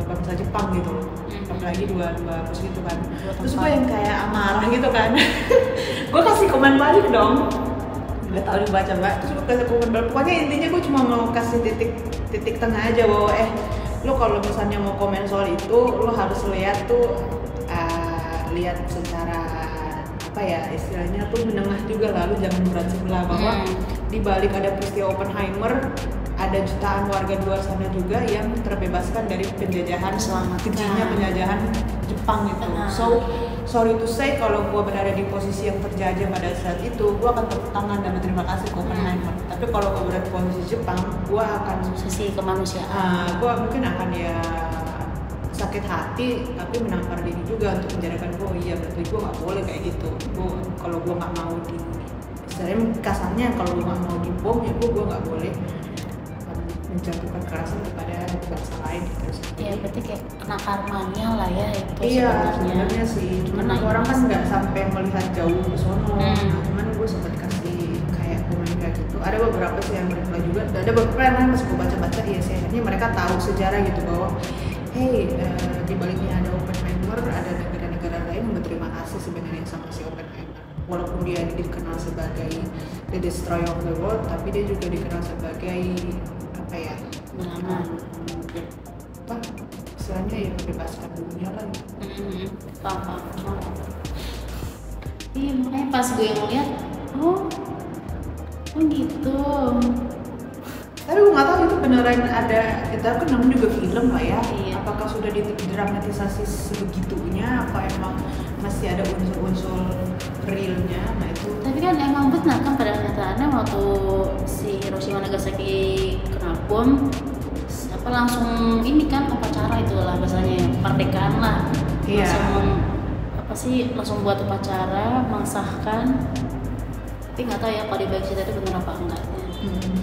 bangsa Jepang gitu loh. Apalagi dua pos gitu kan. Terus gue yang kayak amarah gitu kan. Gue kasih komen balik dong. Gak tau dibaca mbak. Terus gue kasih komen balik. Pokoknya intinya gue cuma mau kasih titik tengah aja bahwa lo kalau misalnya mau komen soal itu, lo harus lihat tuh lihat secara apa ya istilahnya tuh menengah juga lah, lu jangan berat sebelah bahwa di balik ada peristiwa Oppenheimer ada jutaan warga di luar sana juga yang terbebaskan dari penjajahan kejinya penjajahan Jepang gitu. So sorry to say kalau gue berada di posisi yang terjajah pada saat itu, gue akan tepuk tangan dan berterima kasih ke Oppenheimer. Tapi kalau gue berada di posisi Jepang, gue akan sisi kemanusiaan. Gue mungkin akan ya sakit hati, tapi menampar diri juga untuk menjadikan gue iya berarti gue nggak boleh kayak gitu. Gue kalau gue nggak mau di, istilahnya kasarnya kalau gue nggak mau dibom ya gue nggak boleh menjatuhkan kekerasan kepada bangsa lain gitu. Ya berarti kayak kena karmanya lah ya itu. Iya sebenarnya sih, cuman orang kan nggak sampai melihat jauh ke sono. Nah, cuman gue sempat kasih kayak komen kayak gitu. Ada beberapa sih yang reply juga, ada beberapa yang pas gue baca-baca ya sih akhirnya mereka tahu sejarah gitu bahwa hey di baliknya ada Oppenheimer, ada negara-negara lain yang berterima kasih sebenarnya sama si Oppenheimer. Walaupun dia dikenal sebagai the destroyer of the world, tapi dia juga dikenal sebagai apa ya? Apa? Istilahnya ya membebaskan dunia lah. Paham. Iya makanya pas gue ngeliat, oh gitu. Tapi gue nggak tahu itu beneran ada, kita kan namanya juga film lah ya. Iya. Apakah sudah didramatisasi sebegitunya? Apa emang masih ada unsur-unsur realnya? Nah itu. Tapi kan emang benar kan pada kenyataannya waktu si Hiroshima Nagasaki kena bom, apa langsung ini kan upacara itu lah bahasanya kemerdekaan lah. Iya. Langsung buat upacara, mengesahkan. Tapi nggak tahu ya kalau di balik cerita itu benar apa enggaknya.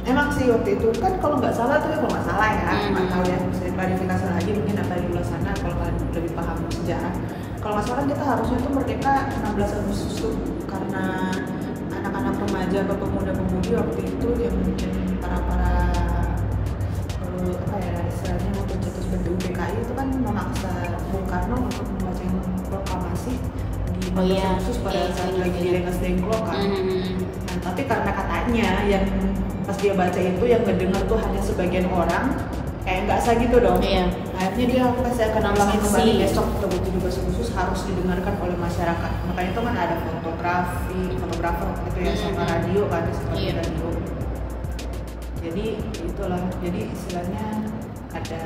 Emang sih waktu itu kan kalau nggak salah tuh ya kalau nggak salah ya nggak tahu ya bisa klarifikasi lagi mungkin apa di luar sana kalau kalian lebih paham sejarah. Kalau nggak salah kita harusnya tuh merdeka 16 Agustus tuh karena anak-anak remaja atau pemuda-pemudi waktu itu yang mungkin para apa ya istilahnya untuk cetus bentuk PKI itu kan memaksa Bung Karno untuk membaca proklamasi di 16 Agustus pada saat lagi di Rengas Dengklok kan. Nah, tapi karena katanya yang pas dia baca itu yang mendengar tuh hanya sebagian orang kayak nggak sah gitu dong. Iya. Akhirnya dia pasti akan ulangi kembali besok 17 Agustus harus didengarkan oleh masyarakat. Makanya itu kan ada fotografer gitu ya sama radio kan seperti radio. Jadi itulah, jadi istilahnya ada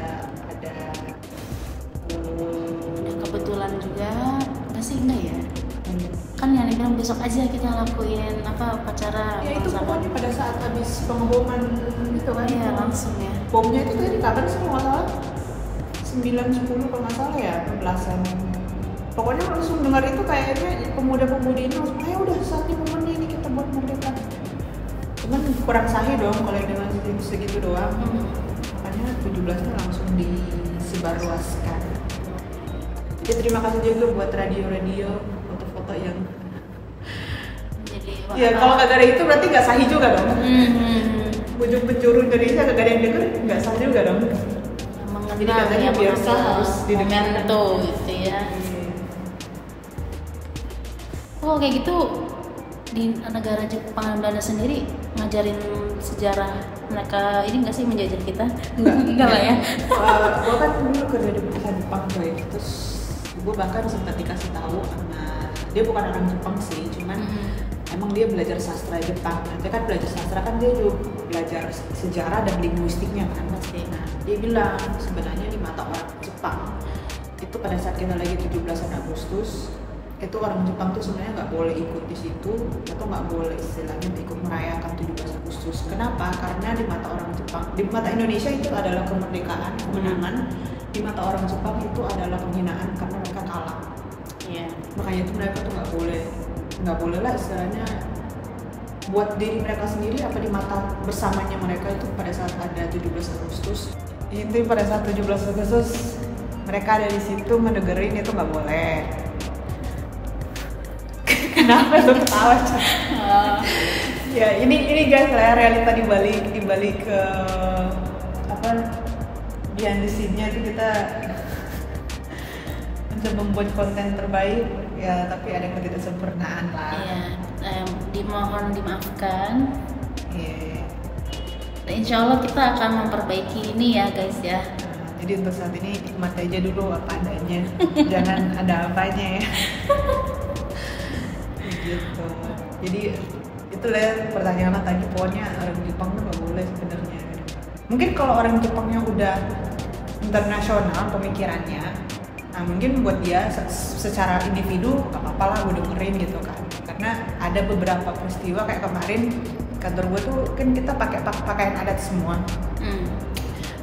kebetulan juga nggak sih enggak ya? Kan yang dibilang besok aja kita lakuin apa upacara ya itu pokoknya pada saat habis pengeboman gitu kan. Iya langsung ya. Bomnya itu tadi kapan sih kalau nggak salah 9-10 kalau nggak salah ya belasan. Pokoknya langsung dengar itu kayaknya pemuda-pemudi ini langsung udah saatnya momennya ini kita buat merdeka. Cuman kurang sahih dong kalau dengan segitu doang. Makanya 17-nya langsung disebarluaskan. Jadi terima kasih juga buat radio-radio foto-foto yang ya kalau kagak ada itu berarti nggak sahih juga dong. Ujung penjuru Indonesia kagak ada yang denger nggak sah juga dong. Jadi katanya biar sah harus didengar tuh gitu ya. Oh kayak gitu di negara Jepang dan Belanda sendiri ngajarin sejarah mereka ini nggak sih menjajah kita? Enggak lah ya. Gue kan dulu kerja di perusahaan Jepang boy, terus gue bahkan sempat dikasih tahu sama dia bukan orang Jepang sih, cuman emang dia belajar sastra Jepang. Nanti kan belajar sastra kan dia juga belajar sejarah dan linguistiknya kan pasti. Nah dia bilang sebenarnya di mata orang Jepang itu pada saat kita lagi 17 Agustus itu orang Jepang tuh sebenarnya nggak boleh ikut di situ atau nggak boleh istilahnya ikut merayakan 17 Agustus. Kenapa? Karena di mata orang Jepang, di mata Indonesia itu adalah kemerdekaan, kemenangan. Di mata orang Jepang itu adalah penghinaan karena mereka kalah. Iya. Makanya itu mereka tuh nggak boleh lah istilahnya buat diri mereka sendiri apa di mata bersamanya mereka itu pada saat ada 17 Agustus. Itu pada saat 17 Agustus mereka ada di situ mendengerin itu nggak boleh. Kenapa lu ketawa? Ya ini guys lah realita di balik apa behind the scene-nya itu kita mencoba membuat konten terbaik ya tapi ada ketidaksempurnaan lah. Iya, dimohon dimaafkan. Iya. Insya Allah kita akan memperbaiki ini ya guys ya. Jadi untuk saat ini nikmati aja dulu apa adanya, jangan ada apanya ya. Gitu. Jadi itulah pertanyaan tadi, pokoknya orang Jepang tuh nggak boleh sebenarnya. Mungkin kalau orang Jepangnya udah internasional pemikirannya, nah mungkin buat dia secara individu gak apa-apa lah gue dengerin gitu kan. Karena ada beberapa peristiwa kayak kemarin kantor gue tuh kan kita pakai pakaian adat semua.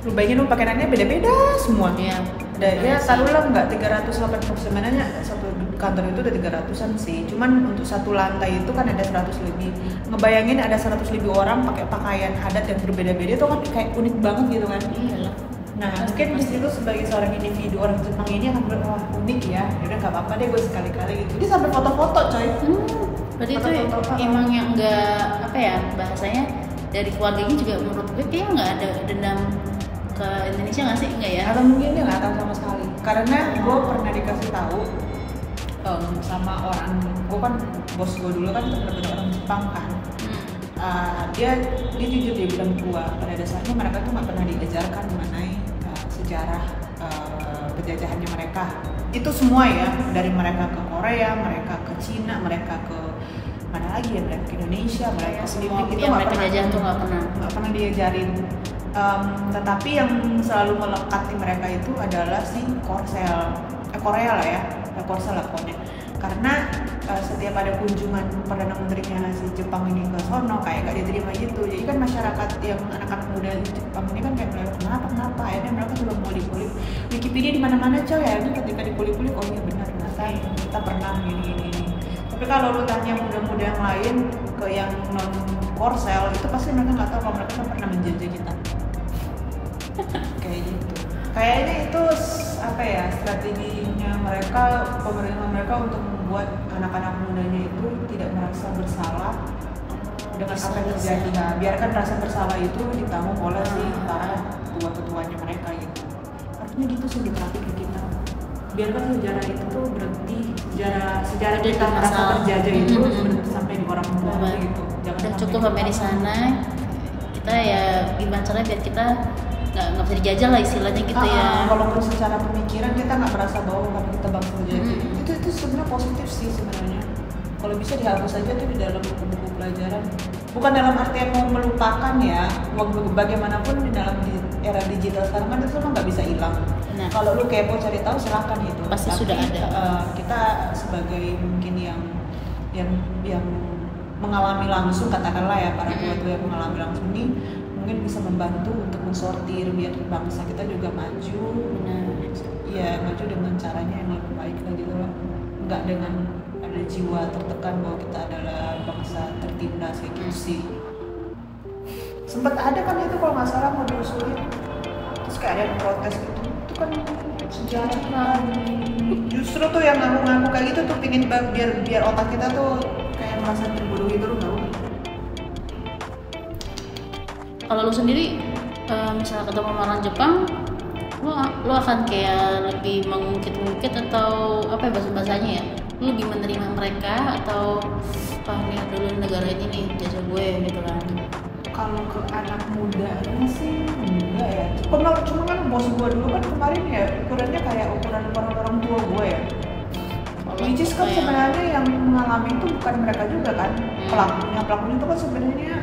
Lu bayangin lu pakaiannya beda-beda semua. Iya. Ya taruhlah nggak 380, sebenarnya satu kantor itu ada 300-an sih. Cuman untuk satu lantai itu kan ada 100 lebih. Ngebayangin ada 100 lebih orang pakai pakaian adat yang berbeda-beda itu kan kayak unik banget gitu kan. Iyalah. Nah mungkin di situ sebagai seorang individu orang Jepang ini akan bilang wah unik ya. Yaudah nggak apa-apa deh gue sekali-kali gitu. Jadi sampai foto-foto coy. Berarti itu Foto-foto. emang yang nggak apa ya bahasanya, dari keluarganya juga menurut gue kayaknya nggak ada dendam ke Indonesia nggak sih, nggak ya? Atau mungkin dia nggak tahu sama sekali. Karena gue pernah dikasih tahu sama orang, gue kan bos gue dulu kan benar-benar orang Jepang kan. Dia jujur dia bilang gue pada dasarnya mereka tuh nggak pernah diajarkan mengenai sejarah penjajahannya mereka. Itu semua ya, dari mereka ke Korea, mereka ke Cina, mereka ke mana lagi ya, mereka ke Indonesia, mereka ke Filipina, itu yang nggak mereka pernah, jajah tuh nggak pernah diajarin. Tetapi yang selalu melekat di mereka itu adalah si Korea lah ya, Korsel lah pokoknya. Karena setiap ada kunjungan perdana menterinya si Jepang ini ke sono kayak gak diterima gitu. Jadi kan masyarakat yang anak-anak muda di Jepang ini kan kayak mereka kenapa akhirnya mereka coba kulik-kulik Wikipedia di mana-mana coy. Akhirnya ketika dikulik-kulik oh iya benar ternyata kita pernah gini. Tapi kalau lu tanya muda-muda yang lain ke yang non Korsel itu pasti mereka nggak tahu kalau mereka kan pernah menjajah kita. Kayak gitu. Kayaknya itu apa ya, strateginya mereka, pemerintah mereka untuk membuat anak-anak mudanya itu tidak merasa bersalah dengan apa yang terjadi. Nah, biarkan rasa bersalah itu ditanggung oleh si para tua-tuanya mereka gitu. Artinya gitu sih diterapi ke kita. Biarkan sejarah itu tuh berhenti, sejarah kita merasa terjajah itu berhenti sampai di orang tua gitu. Jangan dan cukup sampai di sana. Kita ya gimana caranya biar kita nggak bisa dijajah lah istilahnya gitu ya. Walaupun secara pemikiran kita nggak merasa bahwa karena kita bangsa terjajah, itu sebenarnya positif sih sebenarnya. Kalau bisa dihapus aja tuh di dalam buku-buku pelajaran. Bukan dalam artian mau melupakan ya, bagaimanapun di dalam era digital sekarang kan itu semua nggak bisa hilang. Nah, kalau lu kepo cari tahu silakan itu. Pasti tapi, sudah ada. Kita sebagai mungkin yang mengalami langsung, katakanlah ya para tua-tua yang mengalami langsung ini mungkin bisa membantu untuk mensortir biar bangsa kita juga maju. Iya, maju dengan caranya yang lebih baik lagi gitu loh. Enggak dengan ada jiwa tertekan bahwa kita adalah bangsa tertindas kayak gitu sih. Sempat ada kan itu kalau nggak salah mau diusulin, terus kayak ada yang protes gitu. Itu kan sejarah kan. Justru tuh yang ngaku-ngaku kayak gitu tuh pingin biar otak kita tuh kayak merasa terbodohi terus nggak. Kalau lu sendiri misalnya ketemu orang Jepang, lu akan kayak lebih mengungkit-ungkit atau apa ya bahasanya ya? Lu lebih menerima mereka atau nih dulu negara ini nih jajah gue gitu kan? Kalau ke anak mudanya sih enggak ya. Cuma kan bos gue dulu kan kemarin ya ukurannya kayak ukuran orang tua gue ya. Which is kan sebenarnya yang mengalami itu bukan mereka juga kan. Pelakunya itu kan sebenarnya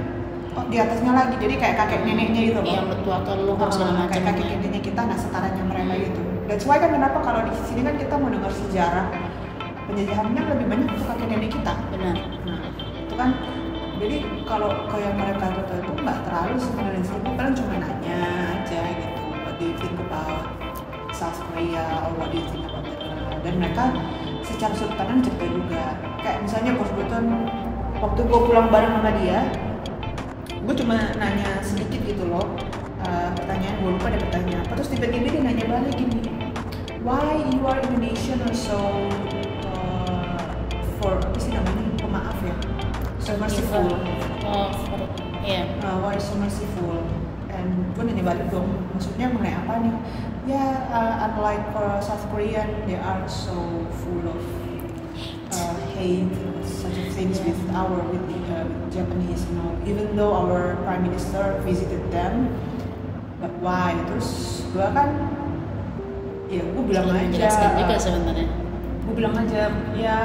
di atasnya lagi, jadi kayak kakek neneknya gitu loh. Iya betul, atau lu harus kayak kakek neneknya kita, nah setaranya mereka gitu. That's why kan kenapa kalau di sini kan kita mau dengar sejarah penjajahannya lebih banyak untuk kakek nenek kita. Benar. Nah itu kan, jadi kalau kayak mereka itu nggak terlalu sebenarnya sih, paling cuma nanya aja gitu, what do you think about South Korea or what do you think about that? Dan mereka secara sudut pandang cerita juga. Kayak misalnya bos gue tuh waktu gue pulang bareng sama dia, gue cuma nanya sedikit gitu loh, pertanyaan gue lupa ada pertanyaan apa, terus tiba-tiba dia nanya balik gini, why you are Indonesian or so for apa sih namanya, pemaaf ya, so merciful. Iya. Why so merciful? And gue nanya balik dong, maksudnya mengenai apa nih? Ya, unlike South Korean, they are so full of hate, such things with Japanese, you know. Even though our Prime Minister visited them, but why? Terus gue kan ya gue bilang Saling aja menjelaskan juga sebenarnya. gue bilang aja ya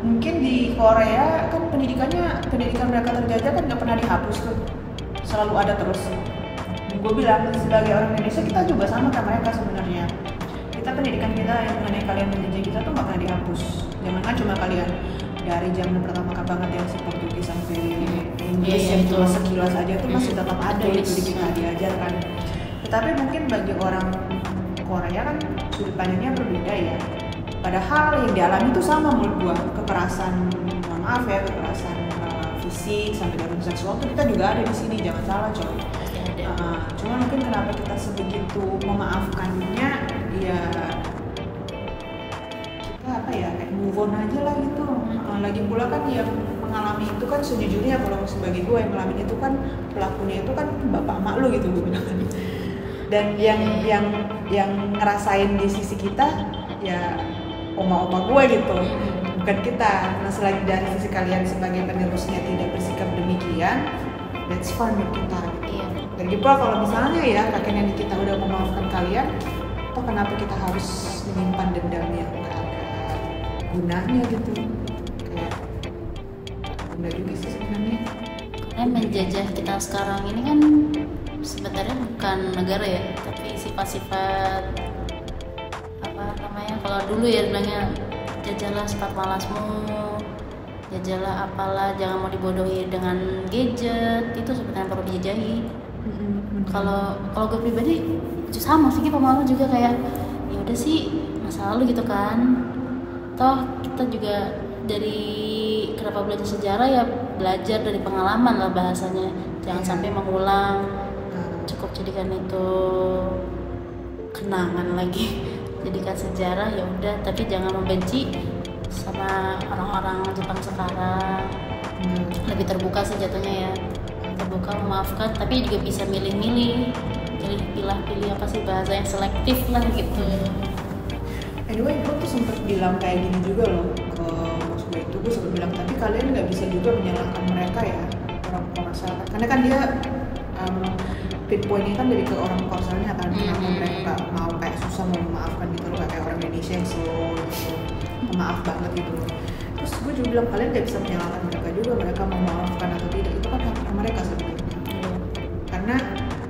mungkin di Korea kan pendidikan mereka terjajah kan nggak pernah dihapus tuh, selalu ada terus. Gue bilang sebagai orang Indonesia kita juga sama kayak mereka sebenarnya. Kita pendidikan kita yang mengenai kalian menjajah kita tuh nggak pernah dihapus. Jangan cuma kalian dari zaman pertama banget yang si Portugis sampai Inggris yang cuma sekilas aja tuh masih tetap ada itu di kita diajarkan. Tetapi mungkin bagi orang Korea kan sudut pandangnya berbeda ya. Padahal yang dialami itu sama menurut gua, kekerasan, mohon maaf ya, kekerasan fisik sampai dengan seksual tuh kita juga ada di sini, jangan salah coy. Cuma mungkin kenapa kita sebegitu memaafkannya, ya kita apa ya, kayak move on aja lah gitu. Lagi pula kan yang mengalami itu kan sejujurnya kalau sebagai gue yang mengalami itu kan pelakunya itu kan bapak emak lu gitu gue bilang. Dan yang ngerasain di sisi kita ya oma-oma gue gitu, bukan kita. Nah selagi dari sisi kalian sebagai penerusnya tidak bersikap demikian, that's fine buat kita. Iya. Dan juga kalau misalnya ya kakek nenek kita udah memaafkan kalian, toh kenapa kita harus menyimpan dendam yang gak ada gunanya gitu? Kayak enggak juga sih sebenarnya. Karena menjajah kita sekarang ini kan sebenarnya bukan negara ya, tapi sifat-sifat apa namanya, kalau dulu ya bilangnya jajalah sifat malasmu, jajalah apalah, jangan mau dibodohi dengan gadget, itu sebenarnya perlu dijajahi. Kalau gue pribadi sama sih pemahaman juga kayak ya udah sih masa lalu gitu kan, toh kita juga dari kenapa belajar sejarah ya belajar dari pengalaman lah bahasanya, jangan sampai mengulang, cukup jadikan itu kenangan lagi, jadikan sejarah ya udah, tapi jangan membenci sama orang-orang Jepang sekarang. Lebih terbuka sih jatuhnya ya, terbuka, memaafkan, tapi juga bisa milih-milih, pilih apa sih bahasa yang selektif lah gitu. Anyway, gue tuh sempet bilang kayak gini juga loh ke bos gue itu, gue sempet bilang tapi kalian nggak bisa juga menyalahkan mereka ya, orang masyarakat, karena kan dia pinpointnya kan dari ke orang Koreanya kan, kenapa mereka nggak mau kayak susah mau memaafkan gitu loh, kayak orang Indonesia yang slow gitu, pemaaf banget gitu. Terus gue juga bilang kalian nggak bisa menyalahkan mereka juga, mereka mau memaafkan atau tidak itu kan hak mereka sebenarnya. Karena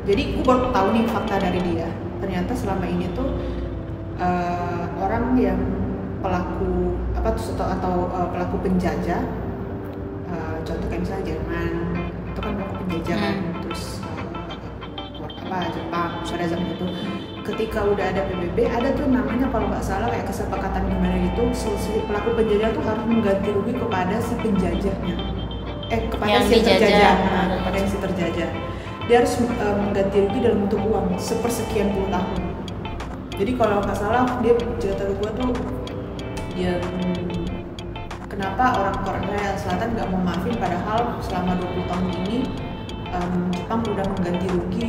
jadi gue baru tahu nih fakta dari dia, ternyata selama ini tuh orang yang pelaku pelaku penjajah, contoh kayak misalnya Jerman itu kan pelaku penjajahan, terus Jepang pada zaman itu, ketika udah ada PBB ada tuh namanya kalau nggak salah kayak kesepakatan gimana gitu, si pelaku penjajah tuh harus mengganti rugi kepada si penjajahnya, kepada yang si terjajah, kepada yang si terjajah. Dia harus mengganti rugi dalam bentuk uang sepersekian puluh tahun. Jadi kalau nggak salah dia cerita ke gue tuh dia kenapa orang Korea Selatan nggak mau maafin padahal selama 20 tahun ini Jepang udah mengganti rugi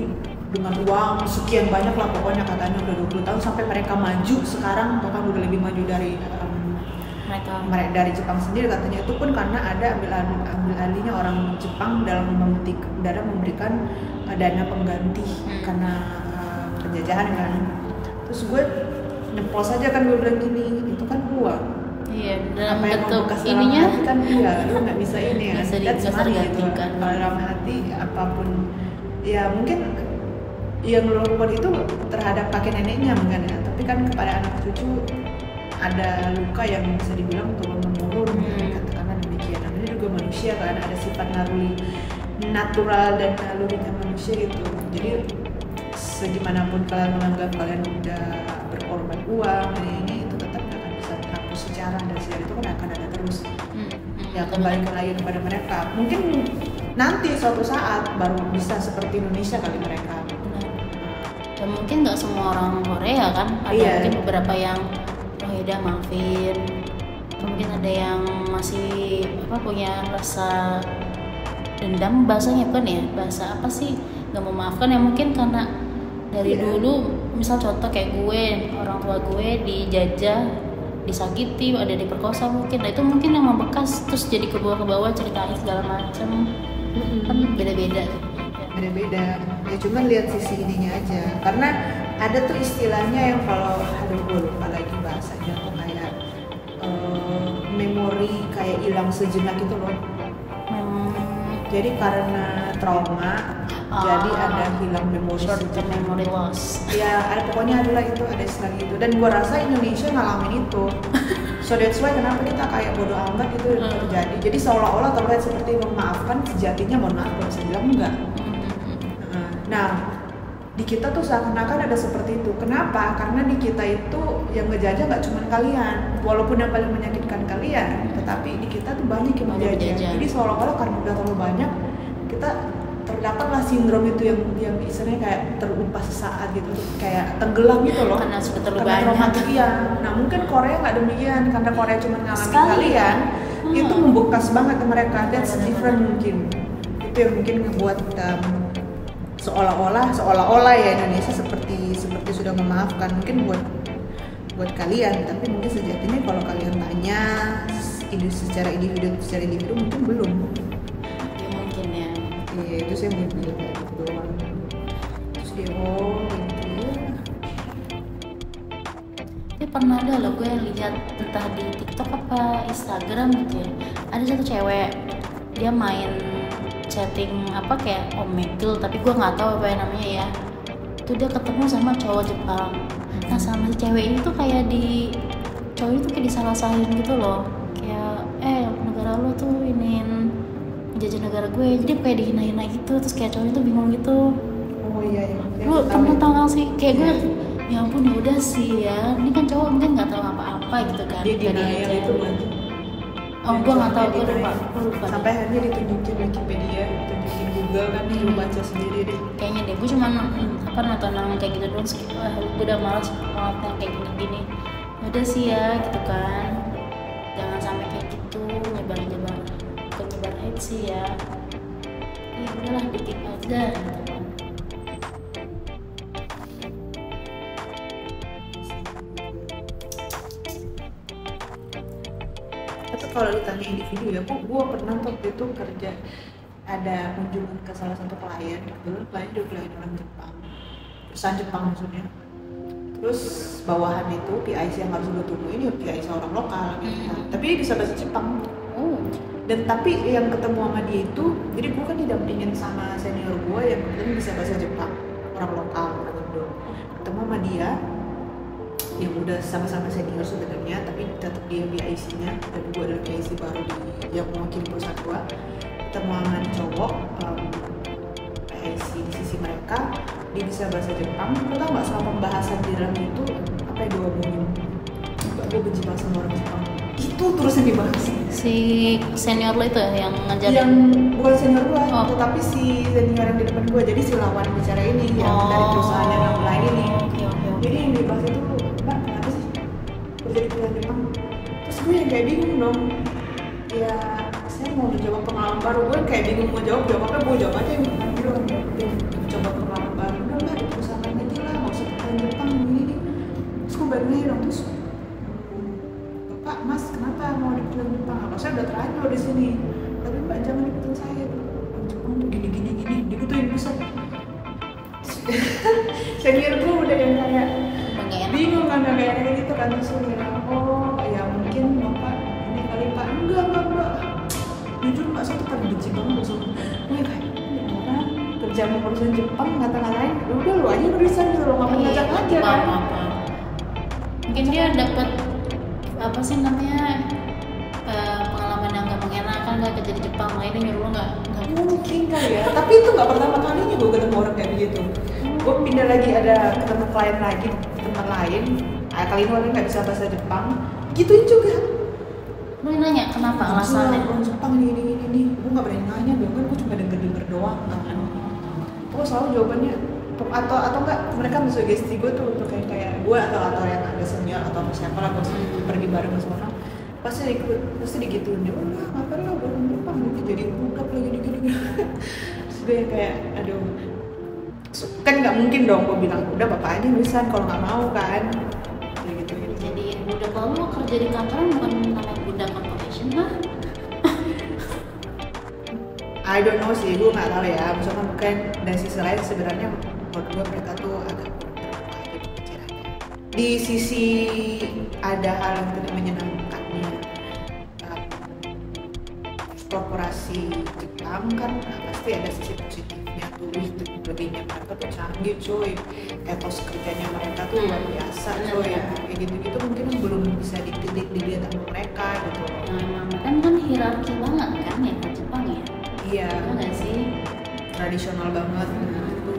dengan uang sekian banyak lah pokoknya, katanya udah 20 tahun sampai mereka maju sekarang bahkan udah lebih maju dari mereka dari Jepang sendiri, katanya itu pun karena ada ambil alihnya orang Jepang dalam memberikan dana pengganti karena penjajahan kan. Terus gue nyeplos aja kan, gue bilang gini, itu kan gua. Iya, dalam apa yang bentuk membekas ininya dalam hati kan iya, lu nggak bisa ini ya. bisa That's money gitu. tergantikan. Kalau dalam hati apapun, ya mungkin yang lu lakukan itu terhadap kakek neneknya mungkin ya, tapi kan kepada anak cucu ada luka yang bisa dibilang turun menurun, katakanlah demikian. Nah, ini juga manusia kan, ada sifat natural dan nalurinya manusia gitu. Jadi segimanapun kalian menganggap kalian udah berkorban uang ini itu tetap nggak akan bisa dihapus secara, dan sejarah itu kan akan ada terus. Ya kembali lagi kepada mereka. Mungkin nanti suatu saat baru bisa seperti Indonesia kali mereka. Dan mungkin nggak semua orang Korea kan, ada mungkin beberapa yang oh yaudah maafin, atau mungkin ada yang masih punya rasa dendam, bahasanya bukan ya, bahasa apa sih, nggak memaafkan ya, mungkin karena dari dulu misal contoh kayak gue, orang tua gue dijajah, disakiti, ada diperkosa mungkin, nah itu mungkin yang membekas terus jadi ke bawah ceritain segala macam. Kan beda-beda ya, cuma lihat sisi ininya aja, karena ada tuh istilahnya yang kalau aduh gue lupa lagi bahasanya tuh kayak memori kayak hilang sejenak gitu loh. Jadi karena trauma jadi ada hilang memori short-term memory loss. Ya ada pokoknya adalah itu ada istilah gitu dan gue rasa Indonesia ngalamin itu. So that's why kenapa kita kayak bodoh amat itu terjadi. Jadi seolah-olah terlihat seperti memaafkan, sejatinya mohon maaf gue bisa bilang enggak. Nah di kita tuh seakan-akan ada seperti itu. Kenapa? Karena di kita itu yang ngejajah nggak cuma kalian, walaupun yang paling menyakitkan kalian, tetapi di kita tuh banyak yang menjajah. Jadi seolah-olah karena udah terlalu banyak, kita terdapatlah sindrom itu yang istilahnya kayak terlupa sesaat gitu, kayak tenggelam gitu loh. Karena sudah terlalu banyak. Iya. Nah mungkin Korea nggak demikian, karena Korea cuma ngalamin kalian, itu membekas banget ke mereka. That's different mungkin. Itu yang mungkin ngebuat seolah-olah ya Indonesia seperti sudah memaafkan mungkin buat kalian, tapi mungkin sejatinya kalau kalian tanya secara individu mungkin belum. Ya mungkin ya. Iya itu saya mau bilang kayak gitu doang. Terus dia gitu ya. Tapi pernah ada loh gue lihat entah di TikTok apa Instagram gitu ya. Ada satu cewek dia main chatting apa kayak Omegle tapi gue nggak tahu apa yang namanya ya. Itu dia ketemu sama cowok Jepang. Nah sama si cewek ini tuh kayak cowok itu kayak disalah-salahin gitu loh. Kayak negara lo tuh iniin jajah negara gue, jadi kayak dihina-hina gitu. Terus kayak cowok itu bingung gitu. Oh iya. Lu pernah tau gak sih kayak gue ya ampun ya udah sih ya, ini kan cowok mungkin nggak tahu apa-apa gitu kan. Dia denial itu kan. Oh gue nggak tahu, gue lupa. Sampai akhirnya ditunjukin Wikipedia, ditunjukin Google kan, lu baca sendiri deh. Kayaknya deh, gue cuma nonton yang kayak gitu doang. Gue udah malas banget yang kayak gini-gini. Udah sih ya gitu kan, jangan sampai kayak gitu nyebar hate sih ya. Ya udahlah dikit aja. Tapi kalau ditanya individu ya, gue pernah waktu itu kerja ada kunjungan ke salah satu klien, kebetulan klien juga klien orang Jepang, perusahaan Jepang maksudnya. Terus bawahan itu PIC yang harus gue tunggu ini PIC orang lokal gitu. Tapi dia bisa bahasa Jepang. Dan tapi yang ketemu sama dia itu, jadi gue kan didampingin sama senior gue yang kebetulan bisa bahasa Jepang, orang lokal, orang Indo. Ketemu sama dia yang udah sama-sama senior sebenarnya, tapi tetap dia PIC-nya dan gue adalah PIC baru yang mewakili perusahaan gue. Ketemu sama cowok PIC di sisi mereka, dia bisa bahasa Jepang. Lo tau nggak soal pembahasan di dalam itu apa yang gue omongin? Gue benci banget sama orang Jepang. Itu terus yang dibahas. Si senior lo itu yang ngajarin? Yang bukan senior gue, tetapi si senior yang di depan gue, jadi si lawan bicara ini yang dari perusahaan yang lain ini. Jadi yang dibahas itu, Mbak, kenapa sih kerja di perusahaan Jepang? Terus gue yang kayak bingung dong. Ya, saya mau mencoba pengalaman baru. Gue kayak bingung mau jawab apa, gue jawab aja yang mencoba pengalaman baru. Udah Mbak, di perusahaan lain aja lah, nggak usah perusahaan Jepang ini. Terus gue balik dong, terus Pak, Mas, kenapa mau di perusahaan Jepang? Apa saya udah terlanjur di sini. Tapi Mbak jangan ikutin saya. Jepang tuh gini. Dikutuin bisa. Senior gue udah yang kayak bingung kan kayak gitu kan, terus gue bilang, oh ya mungkin Bapak ini kali Pak. Enggak. Jujur Mbak, saya tuh paling benci banget sama gue kayak orang kerja sama perusahaan Jepang ngata-ngatain, udah lu aja nulisan gitu loh, ngapain ngajak aja kan. Mungkin dia dapat apa sih namanya pengalaman yang gak mengenakan gak kerja di Jepang, makanya nyuruh lo gak mungkin kali ya. Tapi itu gak pertama kalinya gue ketemu orang kayak begitu. Gue pindah lagi, ada ketemu klien lagi di tempat lain, kali ini orang gak bisa bahasa Jepang, gituin juga. Lo nanya kenapa alasannya? Orang Jepang ini gue gak berani nanya dong, kan gue cuma denger doang kan. Gue selalu jawabannya atau enggak, mereka mensugesti gue tuh untuk kayak gue atau yang ada senior atau siapa lah, gue pergi bareng sama orang pasti digituin dia, udah ngapain lah orang Jepang jadi budak lagi gini. Terus gue kayak aduh, kan nggak mungkin dong gue bilang udah bapak aja nulisan kalau nggak mau kan gitu. Jadi budak, kalau lo kerja di kantoran bukan namanya budak corporation lah. I don't know sih, gue nggak tahu ya. Misalkan mungkin dari sisi lain sebenarnya menurut gue mereka tuh agak di sisi ada hal yang tidak menyenangkannya, korporasi Jepang kan pasti ada sisi positifnya tuh, lebihnya mereka tuh canggih cuy, etos kerjanya mereka tuh luar biasa cuy, kayak gitu-gitu mungkin belum bisa dilihat sama mereka gitu. Nah emang kan hierarki banget kan ya kan Jepang ya. Iya. Nggak sih? Tradisional banget. Itu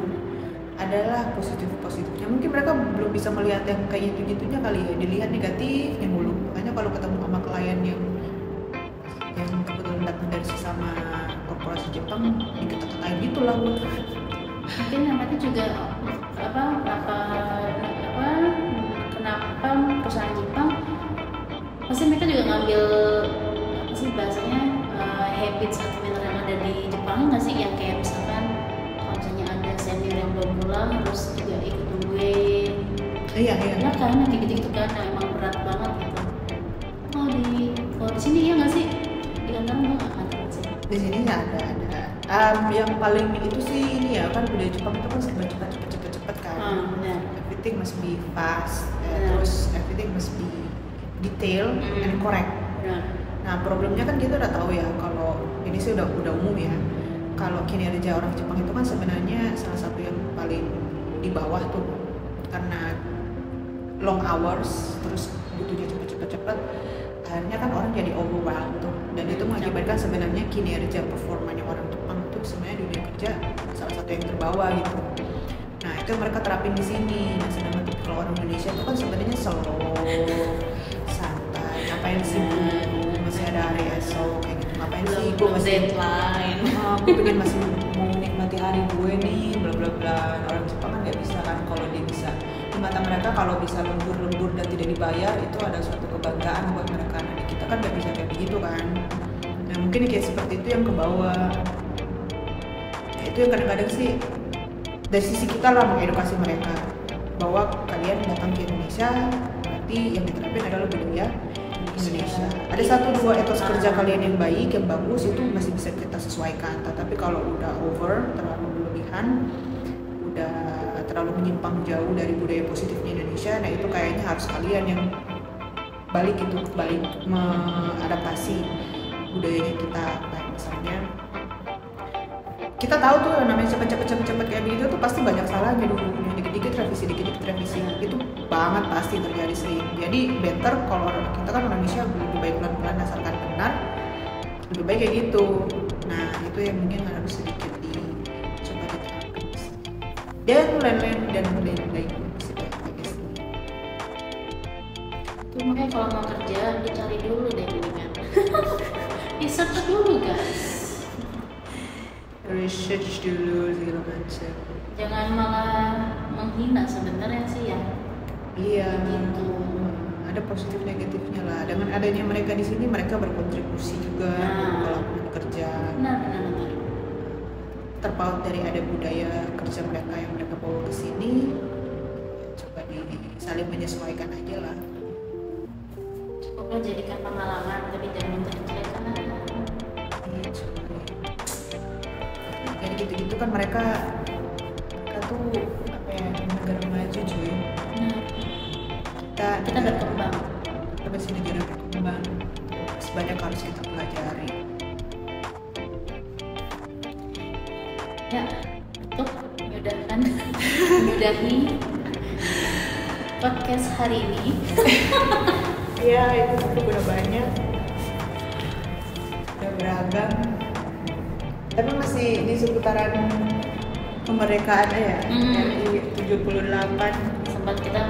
adalah positifnya, mungkin mereka belum bisa melihat yang kayak gitu-gitunya kali ya, dilihat negatifnya mulu. Makanya kalau ketemu sama klien yang kebetulan datang dari sesama korporasi Jepang, dikata-katain gitu lah gue. Mungkin namanya juga kenapa perusahaan Jepang pasti mereka juga ngambil apa sih bahasanya habits atau mentor yang ada di Jepang nggak sih, yang kayak misalkan kalau misalnya ada senior yang belum pulang terus juga ikut nungguin. Iya Ya kan kayak gitu kan, yang emang berat banget gitu. Kalau di sini ya nggak sih, di kantor nggak ada sih. Di sini nggak ada. Yang paling itu sih ini ya kan, budaya Jepang itu kan serba cepet kan. Everything must be fast, terus everything must be detail and correct. Nah problemnya kan kita udah tahu ya, kalau ini sih udah umum ya, kalau kinerja orang Jepang itu kan sebenarnya salah satu yang paling di bawah tuh, karena long hours terus butuhnya cepet, akhirnya kan orang jadi overwhelmed tuh, dan itu mengakibatkan sebenarnya kinerja performanya orang Jepang tuh sebenarnya di dunia kerja salah satu yang terbawah gitu. Nah itu yang mereka terapin di sini. Nah sedangkan kalau orang Indonesia itu kan sebenarnya slow, santai, ngapain sih masih ada hari esok kayak gitu, ngapain sih gue masih deadline, gue pengen masih mau menikmati hari gue nih, bla bla bla. Orang Jepang kan nggak bisa kan, kalau dia bisa di mata mereka kalau bisa lembur dan tidak dibayar itu ada suatu kebanggaan buat mereka. Nah kita kan nggak bisa kayak begitu kan. Nah mungkin kayak seperti itu yang ke bawah. Nah, itu yang kadang-kadang sih dari sisi kita lah mengedukasi mereka bahwa kalian datang ke Indonesia berarti yang diterapin adalah budaya Indonesia. Ada 1-2 etos kerja kalian yang baik, yang bagus, itu masih bisa kita sesuaikan. Tetapi kalau udah over, terlalu berlebihan, udah terlalu menyimpang jauh dari budaya positifnya Indonesia, nah itu kayaknya harus kalian yang balik mengadaptasi budayanya kita. Kayak misalnya kita tahu tuh yang namanya cepet kayak begitu tuh pasti banyak salahnya dulu, dikit-dikit revisi itu banget pasti terjadi sering. Jadi better kalau kita kan Indonesia lebih baik pelan-pelan asalkan benar, lebih baik kayak gitu. Nah itu yang mungkin harus sedikit dicoba diterapkan dan lain-lain tuh. Makanya kalau mau kerja dicari dulu deh mendingan research dulu guys, research dulu segala macam, jangan malah menghina sebenarnya sih ya. Iya gitu. Ada positif negatifnya lah. Dengan adanya mereka di sini, mereka berkontribusi juga dalam kerja. Benar. Terpaut dari ada budaya kerja mereka yang mereka bawa ke sini, coba saling menyesuaikan aja lah. Cukup jadikan pengalaman, tapi jangan menjelekkan. Iya coba. Jadi gitu-gitu kan mereka tuh apa ya, negara maju cuy. Kita berkembang, tapi sini negara berkembang, sebanyak harus kita pelajari. Ya, untuk menyudahi podcast hari ini. Ya itu udah banyak, udah beragam, tapi masih di seputaran kemerdekaan ya. Dari 78 sempat kita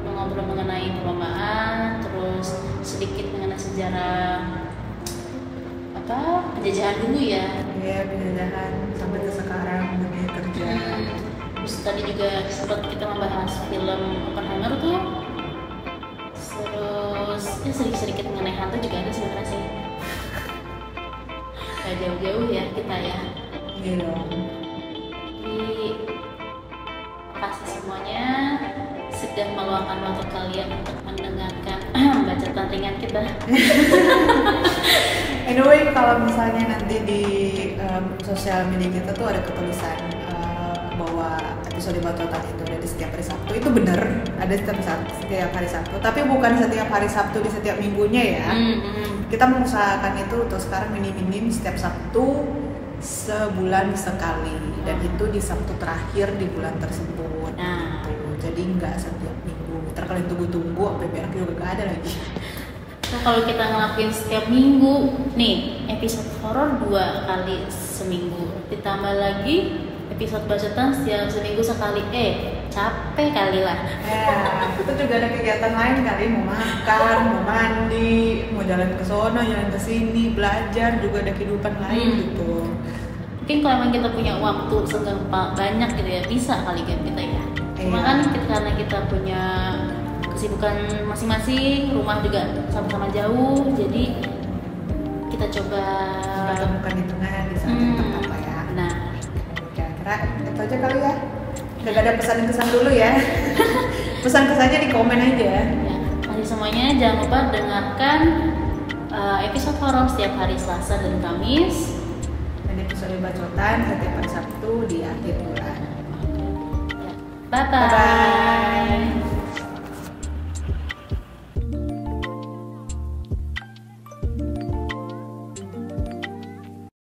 ngobrol mengenai perlombaan, terus sedikit mengenai sejarah penjajahan dulu ya. Iya, penjajahan sampai ke sekarang dunia kerja. Terus tadi juga sempat kita membahas film Oppenheimer tuh. Terus ya sedikit mengenai hantu juga ada sebenarnya sih. Gak jauh-jauh ya kita ya. Iya dong. Jadi makasih semuanya sudah meluangkan waktu kalian untuk mendengarkan bacaan ringan kita. Anyway, kalau misalnya nanti di sosial media kita tuh ada ketulisan bahwa episode bacotan itu ada di setiap hari Sabtu itu bener, ada setiap hari Sabtu, tapi bukan setiap hari Sabtu di setiap minggunya ya. Kita mengusahakan itu untuk sekarang minim-minim setiap Sabtu sebulan sekali, dan itu di Sabtu terakhir di bulan tersebut. Gitu. Jadi nggak setiap minggu. Terkalian tunggu-tunggu sampai berak juga gak ada lagi. So, kalau kita ngelakuin setiap minggu, nih episode horor 2 kali seminggu, ditambah lagi episode bacotan setiap seminggu sekali, capek kali lah. Ya, itu juga ada kegiatan lain kali, mau makan, mau mandi, mau jalan ke sono, jalan ke sini, belajar, juga ada kehidupan lain gitu. Mungkin kalau emang kita punya waktu senggang banyak gitu ya, bisa kali kan kita ya. Cuma kan karena kita punya kesibukan masing-masing, rumah juga sama-sama jauh, jadi kita coba temukan di tengah di saat yang tepat lah ya. Nah, kira-kira itu aja kali ya. Gak ada pesan-kesan dulu ya. Pesan-kesannya di komen aja. Ya, mari semuanya jangan lupa dengarkan episode horor setiap hari Selasa dan Kamis, dan episode bacotan setiap hari Sabtu di akhir bulan. Bye-bye.